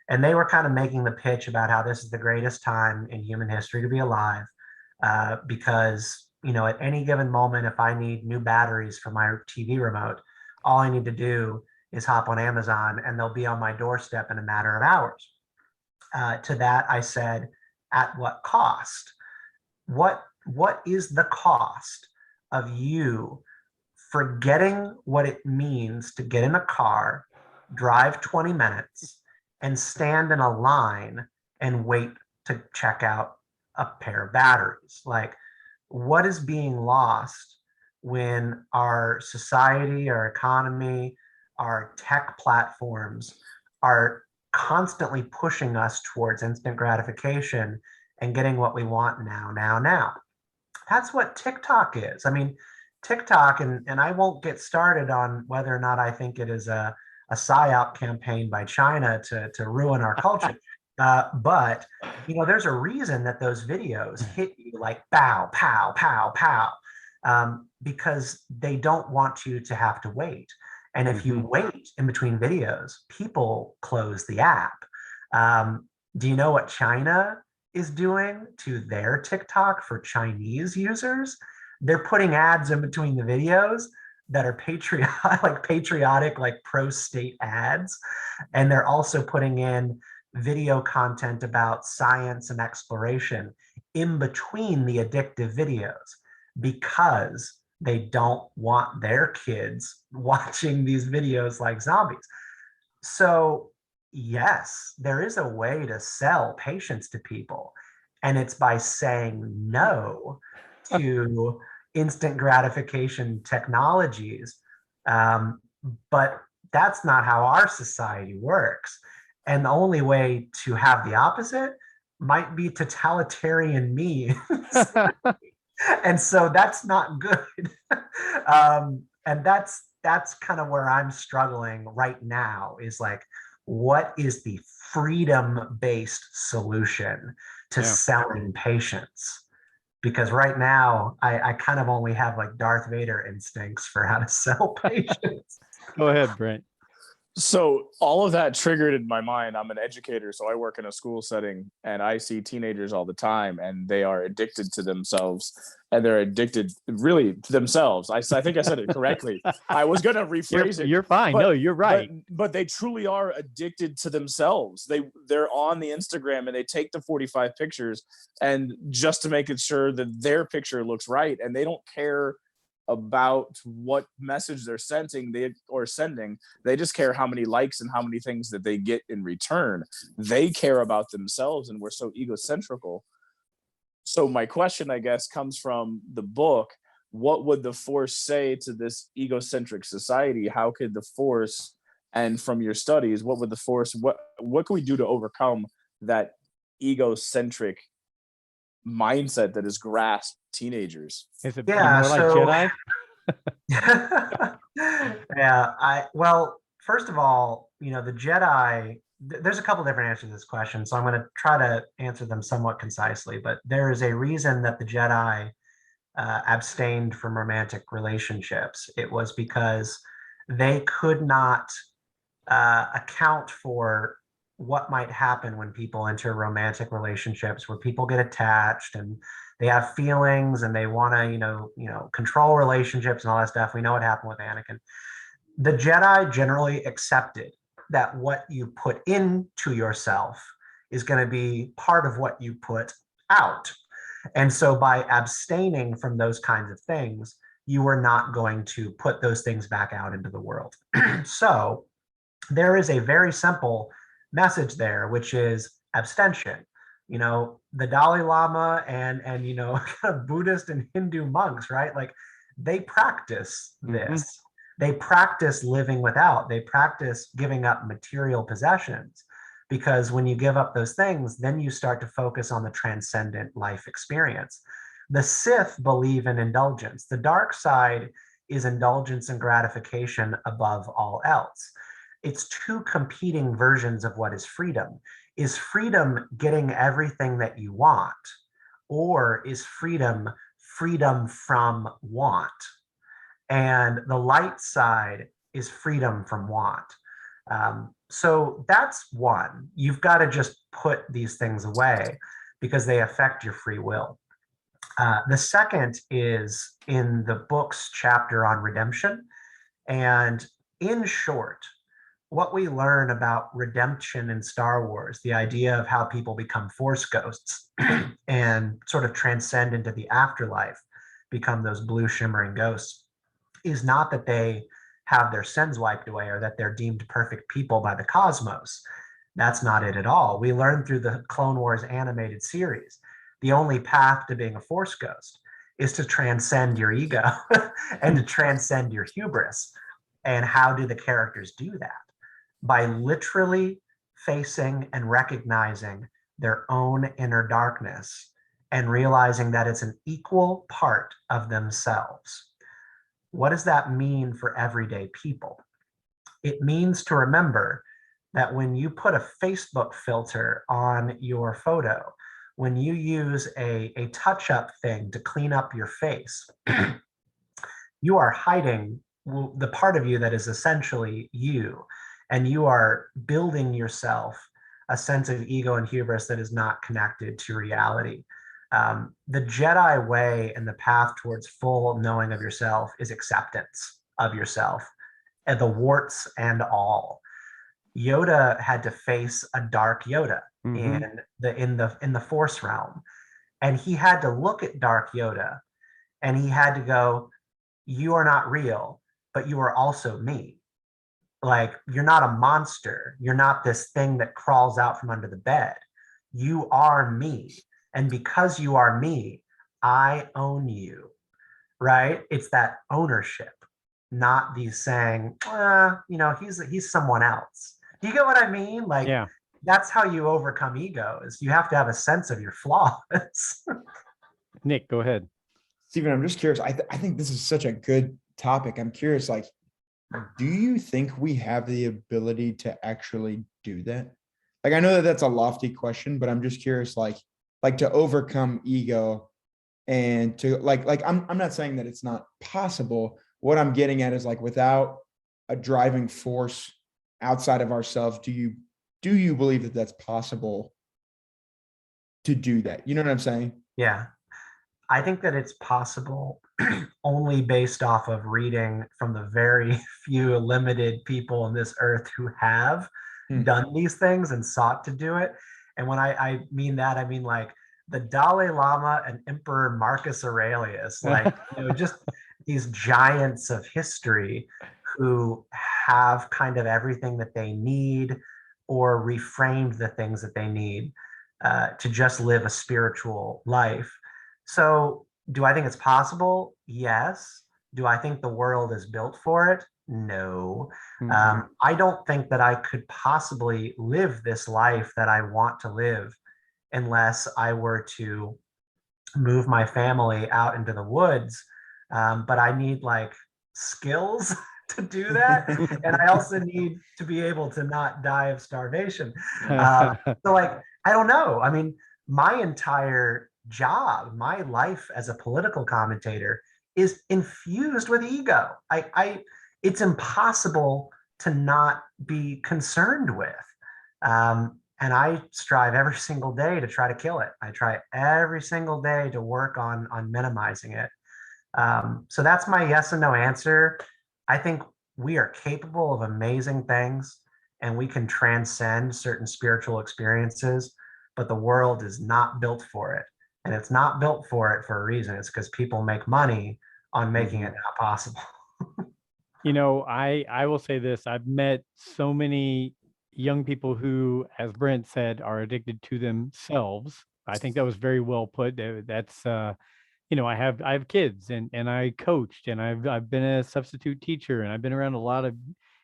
And they were kind of making the pitch about how this is the greatest time in human history to be alive, because, at any given moment, if I need new batteries for my TV remote, all I need to do is hop on Amazon and they'll be on my doorstep in a matter of hours. To that, I said, at what cost? What is the cost of you forgetting what it means to get in a car, drive 20 minutes, and stand in a line and wait to check out a pair of batteries? Like, what is being lost when our society, our economy, our tech platforms are constantly pushing us towards instant gratification and getting what we want now? That's what TikTok is. I mean, TikTok, and I won't get started on whether or not I think it is a PSYOP campaign by China to ruin our culture. But there's a reason that those videos hit you like pow, pow, pow, pow, because they don't want you to have to wait. And if you wait in between videos, people close the app. Do you know what China is doing to their TikTok for Chinese users? They're putting ads in between the videos that are patriotic, like pro-state ads. And they're also putting in video content about science and exploration in between the addictive videos, because they don't want their kids watching these videos like zombies. So yes, there is a way to sell patience to people, and it's by saying no to instant gratification technologies. But that's not how our society works. And the only way to have the opposite might be totalitarian means. And so that's not good. And that's kind of where I'm struggling right now, is like, what is the freedom-based solution to selling patience? Because right now I kind of only have like Darth Vader instincts for how to sell patience. Go ahead, Brent. So all of that triggered in my mind. I'm an educator, so I work in a school setting, and I see teenagers all the time, and they are addicted to themselves, and they're addicted really to themselves. I think I said it correctly. I was going to rephrase it. You're fine. No, you're right. But they truly are addicted to themselves. They're on the Instagram and they take the 45 pictures, and just to make it sure that their picture looks right, and they don't care about what message they're sending. They just care how many likes and how many things that they get in return. They care about themselves, and we're so egocentrical So my question, I guess, comes from the book. What would the Force say to this egocentric society? How could the Force, and from your studies, what would the Force, what can we do to overcome that egocentric mindset that has grasped teenagers? Is it be Yeah, more like so Jedi? yeah, well, first of all, the Jedi, there's a couple different answers to this question, so I'm going to try to answer them somewhat concisely, but there is a reason that the Jedi abstained from romantic relationships. It was because they could not account for what might happen when people enter romantic relationships, where people get attached and they have feelings and they want to, control relationships and all that stuff. We know what happened with Anakin. The Jedi generally accepted that what you put into yourself is going to be part of what you put out. And so by abstaining from those kinds of things, you are not going to put those things back out into the world. So there is a very simple message there, which is abstention. The Dalai Lama and Buddhist and Hindu monks, right? Like they practice this. They practice living without. They practice giving up material possessions, because when you give up those things, then you start to focus on the transcendent life experience. The Sith believe in indulgence. The dark side is indulgence and gratification above all else. It's two competing versions of what is freedom. Is freedom getting everything that you want, or is freedom from want? And the light side is freedom from want. So that's one. You've got to just put these things away because they affect your free will. The second is in the book's chapter on redemption. And in short, what we learn about redemption in Star Wars, the idea of how people become Force ghosts and sort of transcend into the afterlife, become those blue shimmering ghosts, is not that they have their sins wiped away or that they're deemed perfect people by the cosmos. That's not it at all. We learned through the Clone Wars animated series, the only path to being a Force ghost is to transcend your ego and to transcend your hubris. And how do the characters do that? By literally facing and recognizing their own inner darkness and realizing that it's an equal part of themselves. What does that mean for everyday people? It means to remember that when you put a Facebook filter on your photo, when you use a touch-up thing to clean up your face, you are hiding the part of you that is essentially you, and you are building yourself a sense of ego and hubris that is not connected to reality. The Jedi way and the path towards full knowing of yourself is acceptance of yourself, and the warts and all. Yoda had to face a dark Yoda in the Force realm, and he had to look at dark Yoda, and he had to go, "You are not real, but you are also me. Like, you're not a monster. You're not this thing that crawls out from under the bed. You are me. And because you are me, I own you," right? It's that ownership, not these saying, he's someone else. Do you get what I mean? Like, Yeah. that's how you overcome ego, is you have to have a sense of your flaws. Nick, go ahead. Stephen, I'm just curious. I think this is such a good topic. I'm curious, like, do you think we have the ability to actually do that? Like, I know that that's a lofty question, but I'm just curious, like to overcome ego and to I'm not saying that it's not possible. What I'm getting at is, like, without a driving force outside of ourselves, do you believe that that's possible to do that? You know what I'm saying? Yeah. I think that it's possible only based off of reading from the very few limited people on this earth who have done these things and sought to do it. And when I mean that, I mean like the Dalai Lama and Emperor Marcus Aurelius, like, just these giants of history who have kind of everything that they need, or reframed the things that they need to just live a spiritual life. So do I think it's possible? Yes. Do I think the world is built for it? No. I don't think that I could possibly live this life that I want to live unless I were to move my family out into the woods. But I need like skills to do that. And I also need to be able to not die of starvation. So like, I don't know. I mean, my entire job, my life as a political commentator is infused with ego. It's impossible to not be concerned with. And I strive every single day to try to kill it. I try every single day to work on minimizing it. So that's my yes and no answer. I think we are capable of amazing things and we can transcend certain spiritual experiences, but the world is not built for it. And it's not built for it for a reason. It's because people make money on making it not possible. You know, I will say this. I've met so many young people who, as Brent said, are addicted to themselves. I think that was very well put. That's you know, I have kids and I coached and I've been a substitute teacher and I've been around a lot of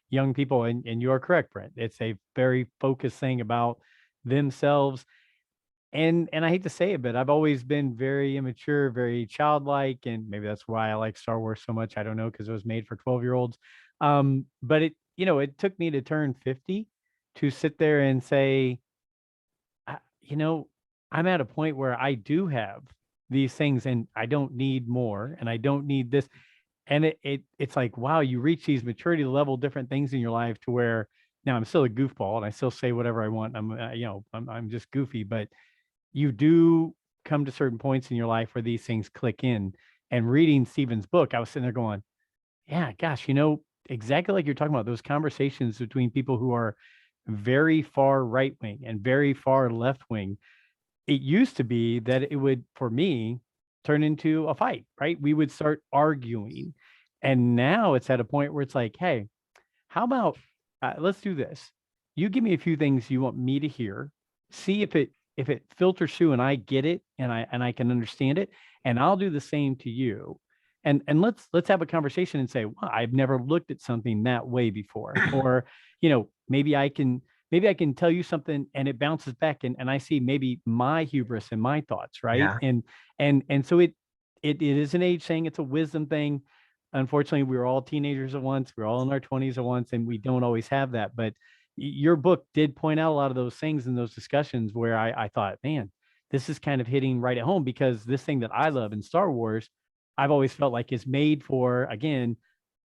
young people and you are correct, Brent. It's a very focused thing about themselves. And I hate to say it, but I've always been very immature, very childlike, and maybe that's why I like Star Wars so much. I don't know, because it was made for 12-year-olds. But it, you know, it took me to turn 50 to sit there and say, you know, I'm at a point where I do have these things and I don't need more and I don't need this. And it's like, wow, you reach these maturity level, different things in your life to where now I'm still a goofball and I still say whatever I want. I'm just goofy, but you do come to certain points in your life where these things click in. And reading Stephen's book, I was sitting there going, yeah, gosh, you know, exactly like you're talking about those conversations between people who are very far right wing and very far left wing. It used to be that it would, for me, turn into a fight, right? We would start arguing. And now it's at a point where it's like, hey, how about let's do this. You give me a few things you want me to hear, see if it filters through and I get it and I can understand it, and I'll do the same to you. And let's have a conversation and say, well, I've never looked at something that way before. Or, you know, maybe I can tell you something and it bounces back and I see maybe my hubris and my thoughts, right? Yeah. And so it is an age thing, it's a wisdom thing. Unfortunately, we were all teenagers at once, we're all in our 20s at once, and we don't always have that. But your book did point out a lot of those things in those discussions where I thought, man, this is kind of hitting right at home, because this thing that I love in Star Wars, I've always felt like is made for, again,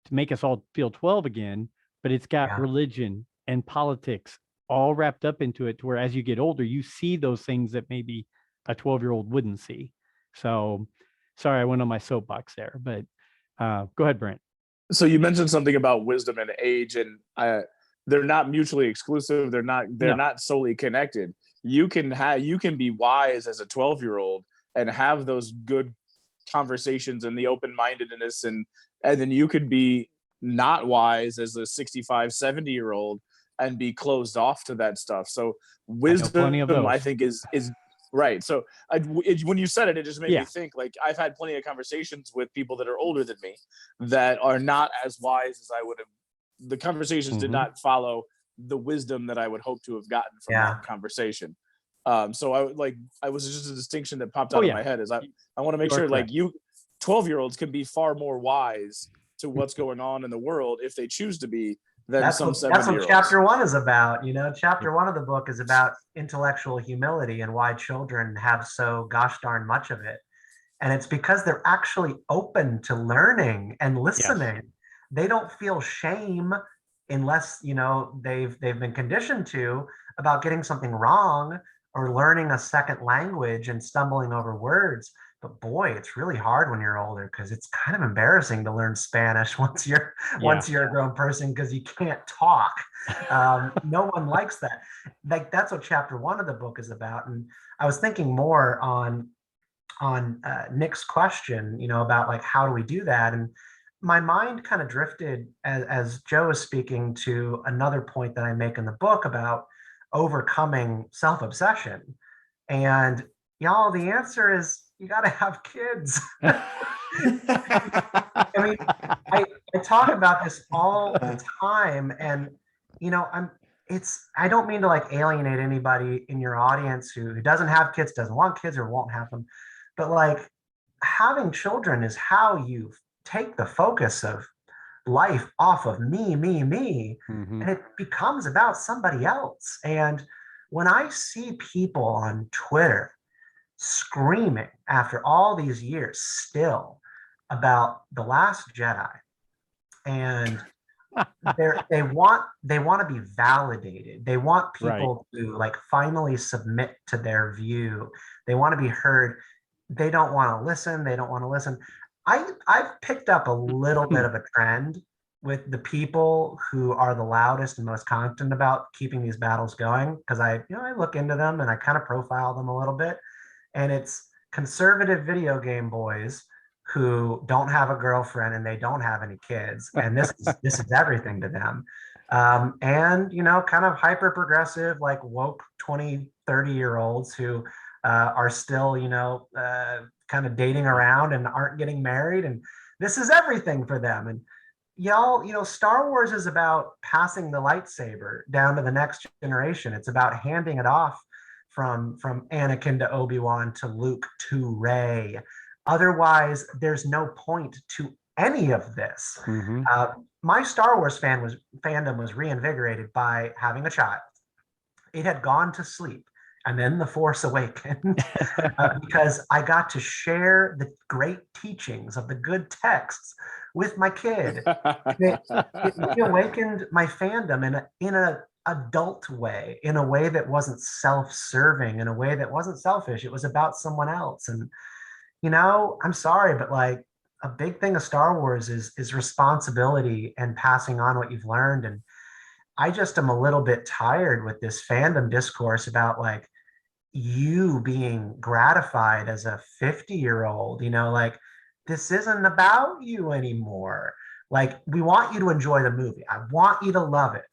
to make us all feel 12 again, but it's got religion and politics all wrapped up into it to where as you get older, you see those things that maybe a 12-year-old wouldn't see. So sorry, I went on my soapbox there, but go ahead, Brent. So you mentioned something about wisdom and age, and they're not mutually exclusive. They're not solely connected. You can be wise as a 12-year-old and have those good conversations and the open-mindedness, and then you could be not wise as a 65, 70-year-old and be closed off to that stuff. So wisdom, I think, is right. So when you said it, it just made me think, like, I've had plenty of conversations with people that are older than me that are not as wise as I would have. The conversations did not follow the wisdom that I would hope to have gotten from that conversation. So I was just a distinction that popped out of my head is I want to make sure, like, 12-year-olds can be far more wise to what's going on in the world if they choose to be than that's some 70-year-olds. That's what chapter 1 is about. You know, chapter 1 of the book is about intellectual humility and why children have so gosh darn much of it. And it's because they're actually open to learning and listening. Yes. They don't feel shame unless, you know, they've been conditioned to about getting something wrong or learning a second language and stumbling over words. But boy, it's really hard when you're older because it's kind of embarrassing to learn Spanish once you're a grown person because you can't talk. No one likes that. Like, that's what chapter 1 of the book is about. And I was thinking more on Nick's question, you know, about like, how do we do that? And my mind kind of drifted as Joe was speaking to another point that I make in the book about overcoming self-obsession. And y'all, the answer is you got to have kids. I mean, I talk about this all the time, and I don't mean to like alienate anybody in your audience who doesn't have kids, doesn't want kids, or won't have them, but like having children is how you take the focus of life off of me, Mhm. and it becomes about somebody else. And when I see people on Twitter screaming after all these years still about The Last Jedi, and they want to be validated. They want Right. people to like finally submit to their view. They want to be heard. They don't want to listen. They don't want to listen. I've picked up a little bit of a trend with the people who are the loudest and most confident about keeping these battles going, because I look into them and I kind of profile them a little bit, and it's conservative video game boys who don't have a girlfriend and they don't have any kids, and this is everything to them. And kind of hyper progressive, like woke 20-30 year olds who are still kind of dating around and aren't getting married, and this is everything for them. And y'all, Star Wars is about passing the lightsaber down to the next generation. It's about handing it off from Anakin to Obi-Wan to Luke to Rey. Otherwise, there's no point to any of this. Mhm. My Star Wars fandom was reinvigorated by having a child. It had gone to sleep, and then The Force Awakened, because I got to share the great teachings of the good texts with my kid. It reawakened my fandom in a adult way, in a way that wasn't self-serving, in a way that wasn't selfish. It was about someone else. And I'm sorry, but like a big thing of Star Wars is responsibility and passing on what you've learned. And I just am a little bit tired with this fandom discourse about like you being gratified as a 50-year-old, like this isn't about you anymore. Like we want you to enjoy the movie. I want you to love it,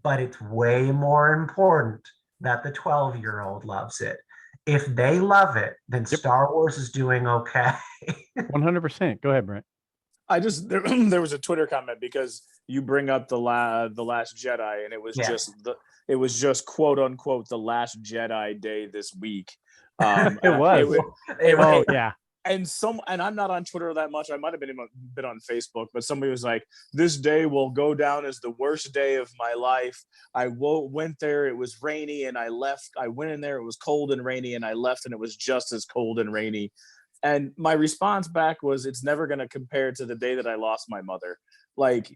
but it's way more important that the 12-year-old loves it. If they love it, then Yep. Star Wars is doing okay. 100%. Go ahead, Brent. I just there was a Twitter comment because you bring up the Last Jedi, and it was Yes. just quote unquote the Last Jedi day this week. It was. It Yeah. And I'm not on Twitter that much. I might have been on Facebook, but somebody was like, "This day will go down as the worst day of my life." I went there, it was rainy, and I left. I went in there, it was cold and rainy, and I left, and it was just as cold and rainy. And my response back was, "It's never going to compare to the day that I lost my mother." Like,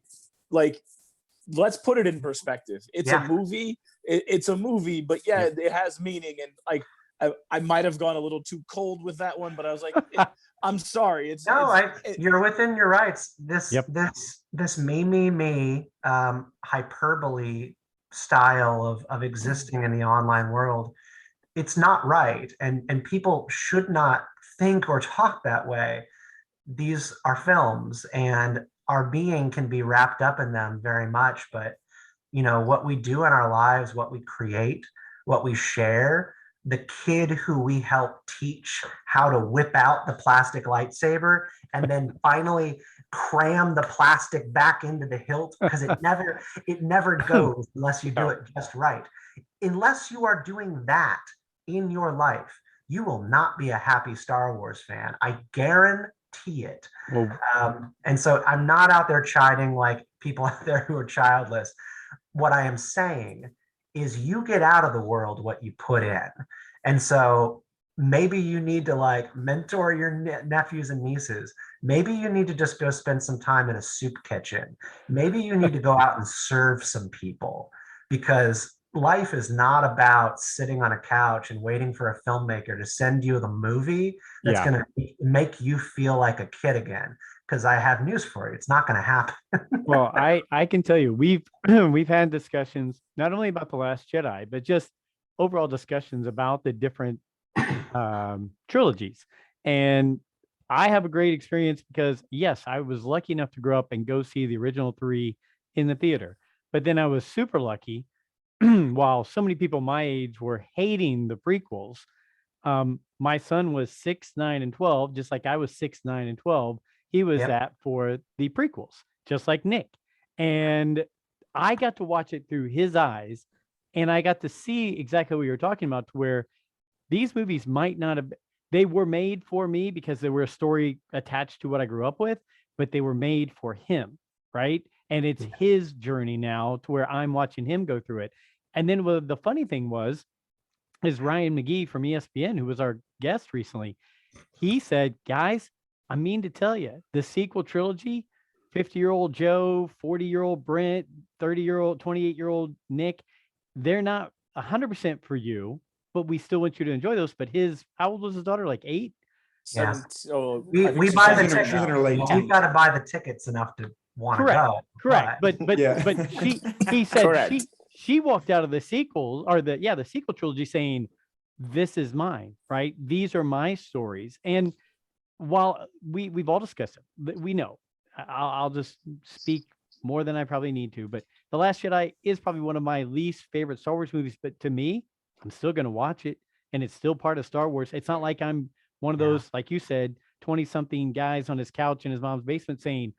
let's put it in perspective. It's a movie. It's a movie, but it has meaning. And like, I might have gone a little too cold with that one, but I was like, I'm sorry. You're within your rights. This Yep. this me hyperbole style of existing in the online world, it's not right, and people should not think or talk that way. These are films, and our being can be wrapped up in them very much, but what we do in our lives, what we create, what we share, the kid who we help teach how to whip out the plastic lightsaber and then finally cram the plastic back into the hilt, because it never goes unless you do it just right. Unless you are doing that in your life, you will not be a happy Star Wars fan. I guarantee it. Well, and so I'm not out there chiding like people out there who are childless. What I am saying is you get out of the world what you put in. And so maybe you need to like mentor your nephews and nieces. Maybe you need to just go spend some time in a soup kitchen. Maybe you need to go out and serve some people, because life is not about sitting on a couch and waiting for a filmmaker to send you the movie that's going to make you feel like a kid again. Because I have news for you, it's not going to happen. Well, I can tell you, we've had discussions not only about The Last Jedi, but just overall discussions about the different trilogies. And I have a great experience because, yes, I was lucky enough to grow up and go see the original 3 in the theater. But then I was super lucky, while so many people my age were hating the prequels, My son was 6, 9, and 12, just like I was 6, 9, and 12. He was Yep. that for the prequels, just like Nick. And I got to watch it through his eyes, and I got to see exactly what you were talking about, to where these movies might not have, they were made for me because they were a story attached to what I grew up with, but they were made for him, right? And it's his journey now, to where I'm watching him go through it. And then the funny thing is Ryan McGee from ESPN, who was our guest recently. He said, guys, I mean to tell you, the sequel trilogy, 50-year-old Joe, 40-year-old Brent, 30-year-old, 28-year-old Nick, they're not 100% for you, but we still want you to enjoy those. But how old was his daughter? Like 8? Yeah. 17. Oh, We I think she's buy the 17 she's in now. her late We've got to buy the tickets enough to want to Correct. go. Correct. But Yeah. he said Correct. she walked out of the sequel, or the sequel trilogy, saying, this is mine, right? These are my stories. And while we've all discussed it, we know, I'll just speak more than I probably need to, but The Last Jedi is probably one of my least favorite Star Wars movies, but to me, I'm still going to watch it, and it's still part of Star Wars. It's not like I'm one of those, like you said, 20-something guys on his couch in his mom's basement saying,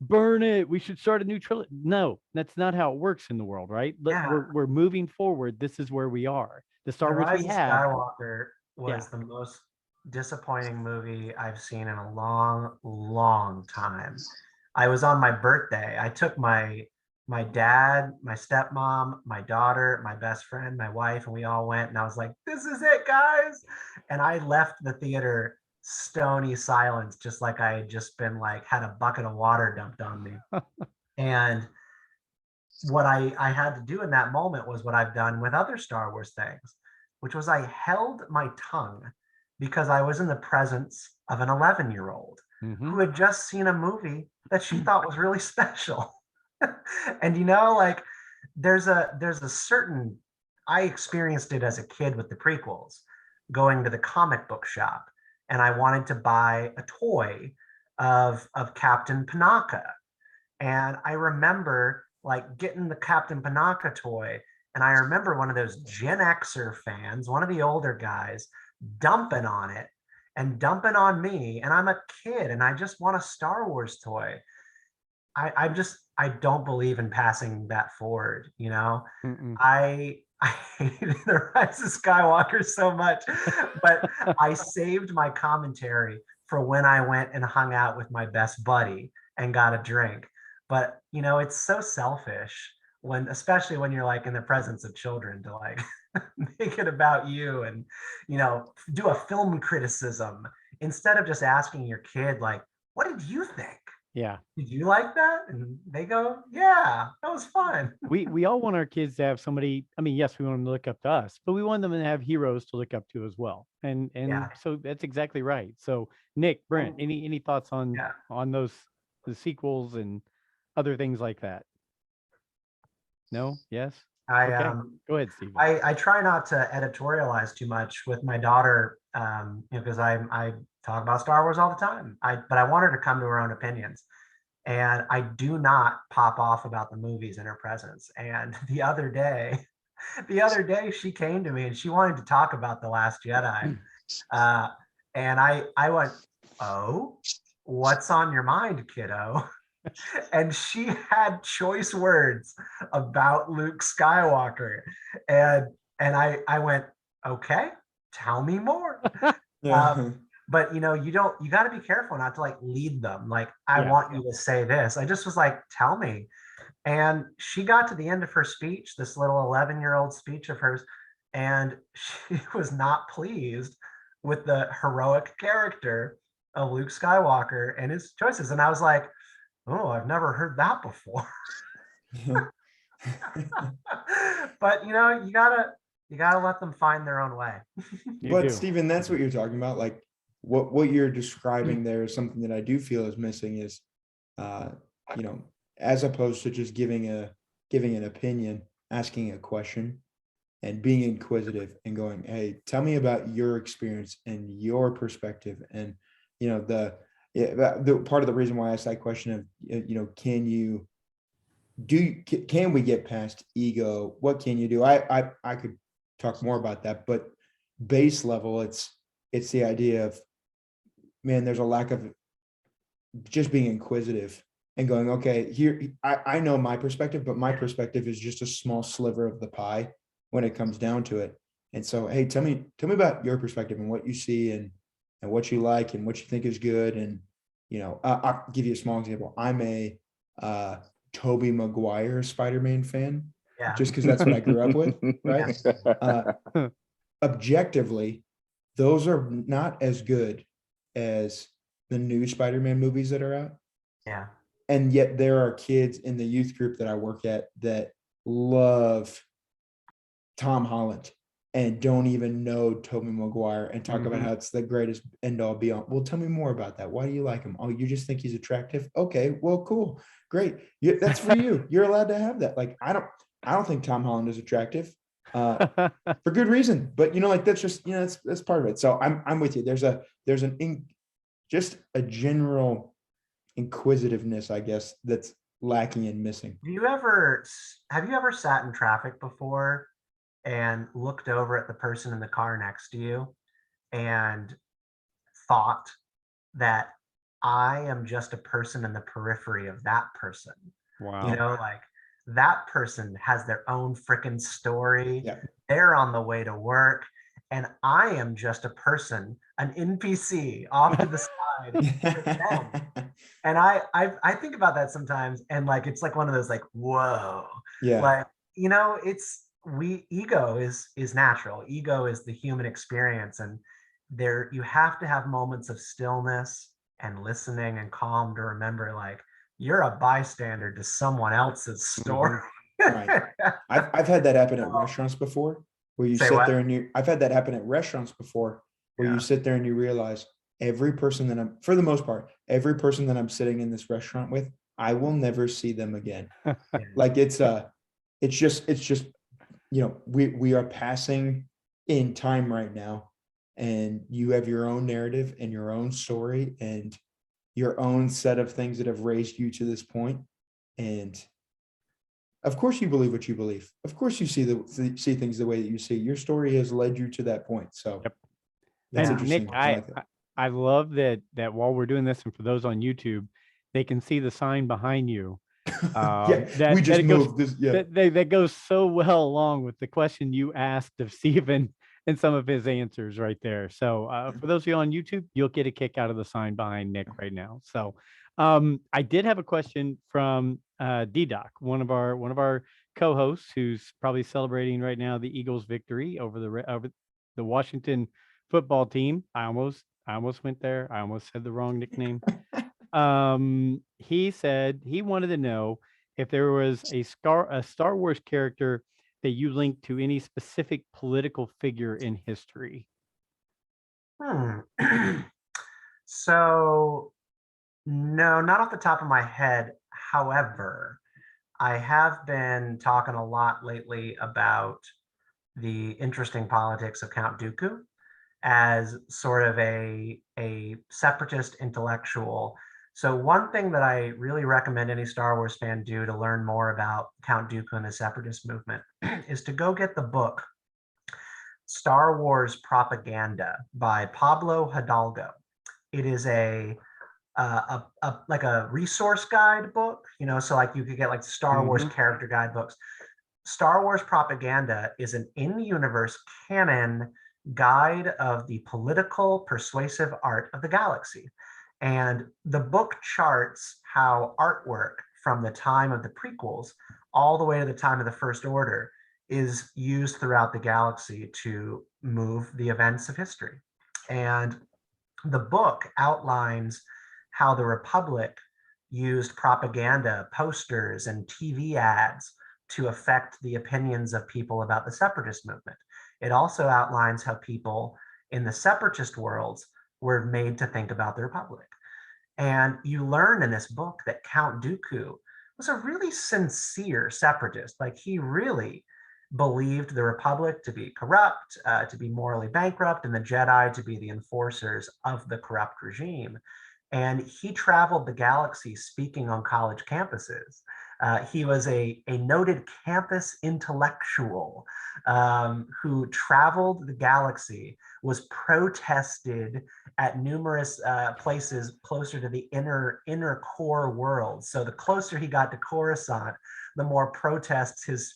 burn it, we should start a new trilogy. No, that's not how it works in the world, right? Yeah. We're moving forward. This is where we are. The Star The Wars Rise we of have. Skywalker was the most disappointing movie I've seen in a long, long time. I was on my birthday. I took my dad, my stepmom, my daughter, my best friend, my wife, and we all went, and I was like, this is it, guys. And I left the theater stony silence, just like I had just been like had a bucket of water dumped on me. And what I had to do in that moment was what I've done with other Star Wars things, which was I held my tongue, because I was in the presence of an 11-year-old who had just seen a movie that she thought was really special. And like there's a certain, I experienced it as a kid with the prequels, going to the comic book shop, and I wanted to buy a toy of Captain Panaka. And I remember like getting the Captain Panaka toy, and I remember one of those Gen Xer fans, one of the older guys, dumping on it and dumping on me, and I'm a kid and I just want a Star Wars toy. I don't believe in passing that forward. I hated the Rise of Skywalker so much, but I saved my commentary for when I went and hung out with my best buddy and got a drink. But it's so selfish especially when you're like in the presence of children, to like make it about you and do a film criticism instead of just asking your kid, like, what did you think? Yeah. Did you like that? And they go, yeah, that was fun. We all want our kids to have somebody. I mean, yes, we want them to look up to us, but we want them to have heroes to look up to as well. And so that's exactly right. So Nick, Brent, any thoughts on those, the sequels and other things like that? No? Yes? Okay. Go ahead, Stephen. I try not to editorialize too much with my daughter, because I talk about Star Wars all the time. But I want her to come to her own opinions, and I do not pop off about the movies in her presence. And the other day, she came to me and she wanted to talk about The Last Jedi, and I went, "Oh, what's on your mind, kiddo?" And she had choice words about Luke Skywalker, and I went, okay, tell me more. But you got to be careful not to like lead them. Like, I want you to say this. I just was like, tell me. And she got to the end of her speech, this little 11-year-old speech of hers, and she was not pleased with the heroic character of Luke Skywalker and his choices. And I was like, oh, I've never heard that before. But you gotta let them find their own way. But Stephen, that's what you're talking about. Like what you're describing there is something that I do feel is missing is, as opposed to just giving an opinion, asking a question and being inquisitive and going, hey, tell me about your experience and your perspective. And, the part of the reason why I asked that question of, can we get past ego? What can you do? I could talk more about that, but base level, it's the idea of, man, there's a lack of just being inquisitive and going, okay, here, I know my perspective, but my perspective is just a small sliver of the pie when it comes down to it. And so, hey, tell me about your perspective and what you see and what you like and what you think is good. And, I'll give you a small example. I'm a Tobey Maguire Spider-Man fan, Yeah. just because that's what I grew up with, right? Objectively, those are not as good as the new Spider-Man movies that are out. Yeah. And yet there are kids in the youth group that I work at that love Tom Holland and don't even know Tobey Maguire and talk about how it's the greatest end all be all. Well, tell me more about that. Why do you like him? Oh, you just think he's attractive? Okay, well, cool. Great. That's for you. You're allowed to have that. Like, I don't think Tom Holland is attractive for good reason, but that's just, that's part of it. So I'm with you. There's just a general inquisitiveness, I guess, that's lacking and missing. Have you ever sat in traffic before and looked over at the person in the car next to you and thought that I am just a person in the periphery of that person? Wow. Like that person has their own freaking story. Yeah. They're on the way to work, and I am just a person, an NPC off to the side with them. And I think about that sometimes, and like it's like one of those like, whoa. Yeah. Like, ego is natural. Ego is the human experience, and there you have to have moments of stillness and listening and calm to remember, like, you're a bystander to someone else's story. Right. I've had that happen at restaurants before, where you sit there and I've had that happen at restaurants before, where you sit there and you realize every person that for the most part, every person that I'm sitting in this restaurant with, I will never see them again. Like it's just, we are passing in time right now, and you have your own narrative and your own story and your own set of things that have raised you to this point. And of course you believe what you believe. Of course you see things the way that you see. Your story has led you to that point. So that's And interesting. Nick, I love that while we're doing this, and for those on YouTube, they can see the sign behind you. We just moved this. Yeah. That goes so well along with the question you asked of Stephen and some of his answers right there. So for those of you on YouTube, you'll get a kick out of the sign behind Nick right now. So I did have a question from D-Doc, one of our co-hosts, who's probably celebrating right now the Eagles' victory over the Washington football team. I almost went there. I almost said the wrong nickname. He said he wanted to know if there was a Star Wars character that you linked to any specific political figure in history. So, no, not off the top of my head. However, I have been talking a lot lately about the interesting politics of Count Dooku as sort of a separatist intellectual. So one thing that I really recommend any Star Wars fan do to learn more about Count Dooku and the separatist movement is to go get the book Star Wars Propaganda by Pablo Hidalgo. It is like a resource guide book, so like you could get like Star Wars character guidebooks. Star Wars Propaganda is an in-universe canon guide of the political persuasive art of the galaxy. And the book charts how artwork from the time of the prequels all the way to the time of the First Order is used throughout the galaxy to move the events of history. And the book outlines how the Republic used propaganda, posters, and TV ads to affect the opinions of people about the separatist movement. It also outlines how people in the separatist worlds were made to think about the Republic. And you learn in this book that Count Dooku was a really sincere separatist. Like, he really believed the Republic to be corrupt, to be morally bankrupt, and the Jedi to be the enforcers of the corrupt regime. And he traveled the galaxy speaking on college campuses He was a noted campus intellectual who traveled the galaxy, was protested at numerous places closer to the inner core world. So the closer he got to Coruscant, the more protests his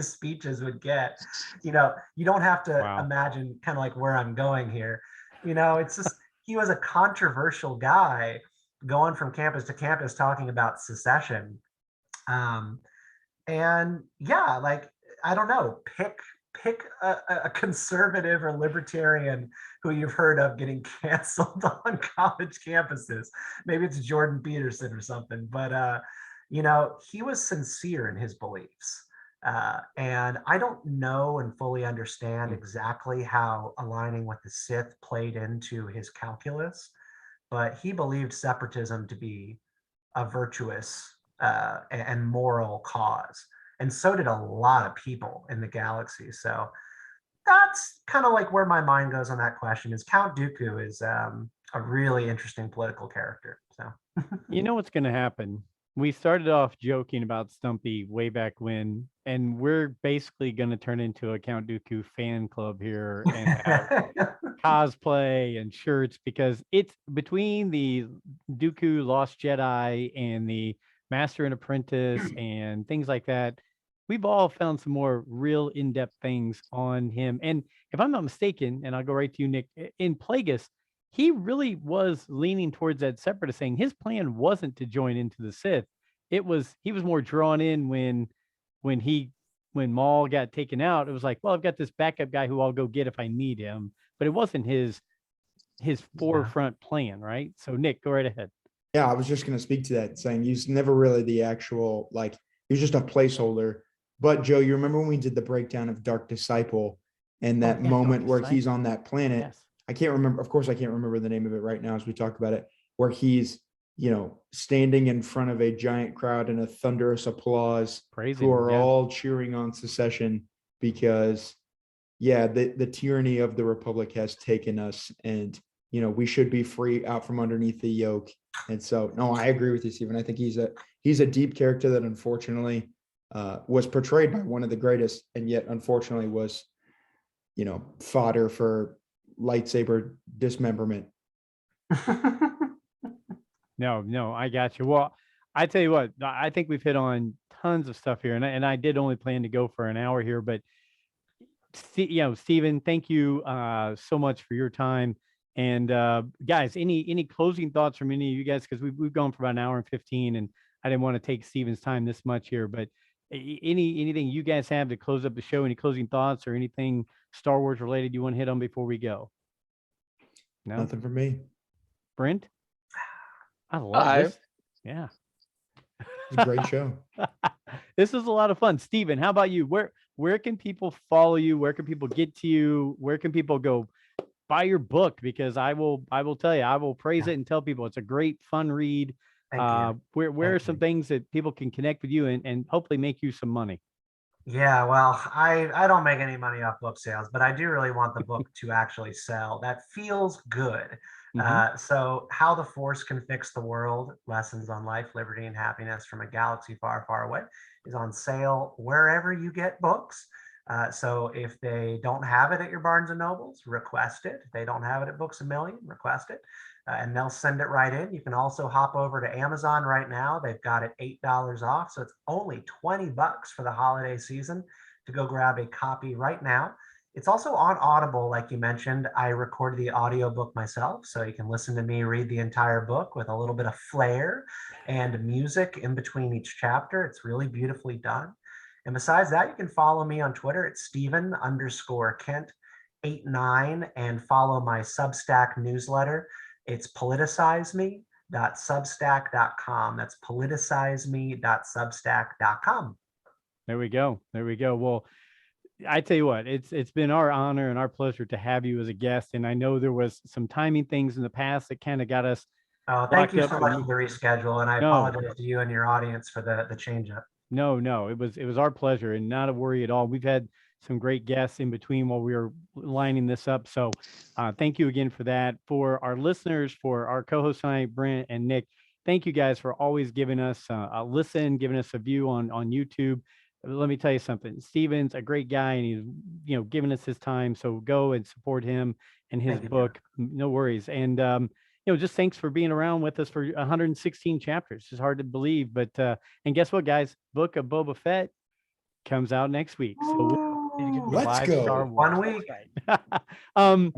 speeches would get. You know, you don't have to imagine kind of like where I'm going here. You know, it's just he was a controversial guy going from campus to campus talking about secession. And yeah, like, I don't know, pick a conservative or libertarian who you've heard of getting canceled on college campuses. Maybe it's Jordan Peterson or something, but you know, he was sincere in his beliefs. And I don't know and fully understand exactly how aligning with the Sith played into his calculus, but he believed separatism to be a virtuous and moral cause. And so did a lot of people in the galaxy. So that's kind of like where my mind goes on that question. Is Count Dooku is a really interesting political character. So you know what's going to happen? We started off joking about Stumpy way back when, and we're basically going to turn into a Count Dooku fan club here and have cosplay and shirts, because it's between the Dooku Lost Jedi and the Master and Apprentice and things like that. We've all found some more real in-depth things on him. And if I'm not mistaken, and I'll go right to you, Nick, in Plagueis, he really was leaning towards that separatist thing. His plan wasn't to join into the Sith. He was more drawn in when Maul got taken out. It was like, well, I've got this backup guy who I'll go get if I need him. But it wasn't his forefront plan, right? So Nick, go right ahead. Yeah, I was just going to speak to that, saying he's never really the actual, like, he was just a placeholder. But Joe, you remember when we did the breakdown of Dark Disciple and that moment where he's on that planet? Yes. I can't remember. Of course, I can't remember the name of it right now as we talk about it, where he's, you know, standing in front of a giant crowd and a thunderous applause, who are all cheering on secession because, yeah, the tyranny of the Republic has taken us, and, you know, we should be free out from underneath the yoke. And so, no, I agree with you, Stephen. I think he's a deep character that unfortunately was portrayed by one of the greatest, and yet unfortunately was, you know, fodder for lightsaber dismemberment. No, I got you. Well, I tell you what, I think we've hit on tons of stuff here, and I did only plan to go for an hour here, but you know, Stephen, thank you so much for your time. And guys, any closing thoughts from any of you guys? Because we've gone for about an hour and 15, and I didn't want to take Stephen's time this much here. But anything you guys have to close up the show? Any closing thoughts or anything Star Wars related you want to hit on before we go? No, Nothing for me. Brent, I love this. Yeah, it's a great show. This is a lot of fun. Stephen, how about you? Where can people follow you? Where can people get to you? Where can people go buy your book? Because I will tell you, I will praise it and tell people it's a great fun read. Thank you. Where are some things that people can connect with you and hopefully make you some money? Yeah, well, I don't make any money off book sales, but I do really want the book to actually sell. That feels good. So How the Force Can Fix the World, Lessons on Life, Liberty, and Happiness from a Galaxy Far, Far Away is on sale wherever you get books. So if they don't have it at your Barnes and Nobles, request it. If they don't have it at Books A Million, request it. And they'll send it right in. You can also hop over to Amazon right now. They've got it $8 off. So it's only $20 for the holiday season to go grab a copy right now. It's also on Audible, like you mentioned. I recorded the audiobook myself, so you can listen to me read the entire book with a little bit of flair and music in between each chapter. It's really beautifully done. And besides that, you can follow me on Twitter at Stephen_Kent89 and follow my Substack newsletter. It's politicizeme.substack.com. That's politicizeme.substack.com. There we go. Well, I tell you what, it's been our honor and our pleasure to have you as a guest. And I know there was some timing things in the past that kind of got us. Oh, thank you so much for the reschedule. And I apologize to you and your audience for the change up. No, it was our pleasure and not a worry at all. We've had some great guests in between while we were lining this up. So thank you again for that. For our listeners, for our co-hosts tonight, Brent and Nick, thank you guys for always giving us a listen, giving us a view on YouTube. Let me tell you something. Steven's a great guy, and he's giving us his time. So go and support him and his Thank you, book. No worries. And just thanks for being around with us for 116 chapters. It's hard to believe, but and guess what, guys? Book of Boba Fett comes out next week. So Let's live go. Star Wars. 1 week. That's right.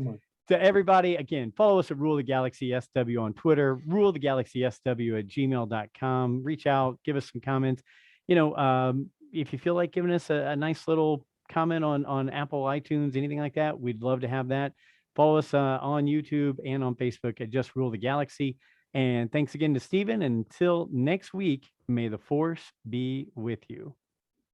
To everybody, again, follow us at Rule the Galaxy SW on Twitter, Rule the Galaxy SW at gmail.com. Reach out, give us some comments. If you feel like giving us a nice little comment on Apple iTunes, anything like that, we'd love to have that. Follow us on YouTube and on Facebook at Just Rule the Galaxy. And thanks again to Steven. Until next week, may the Force be with you.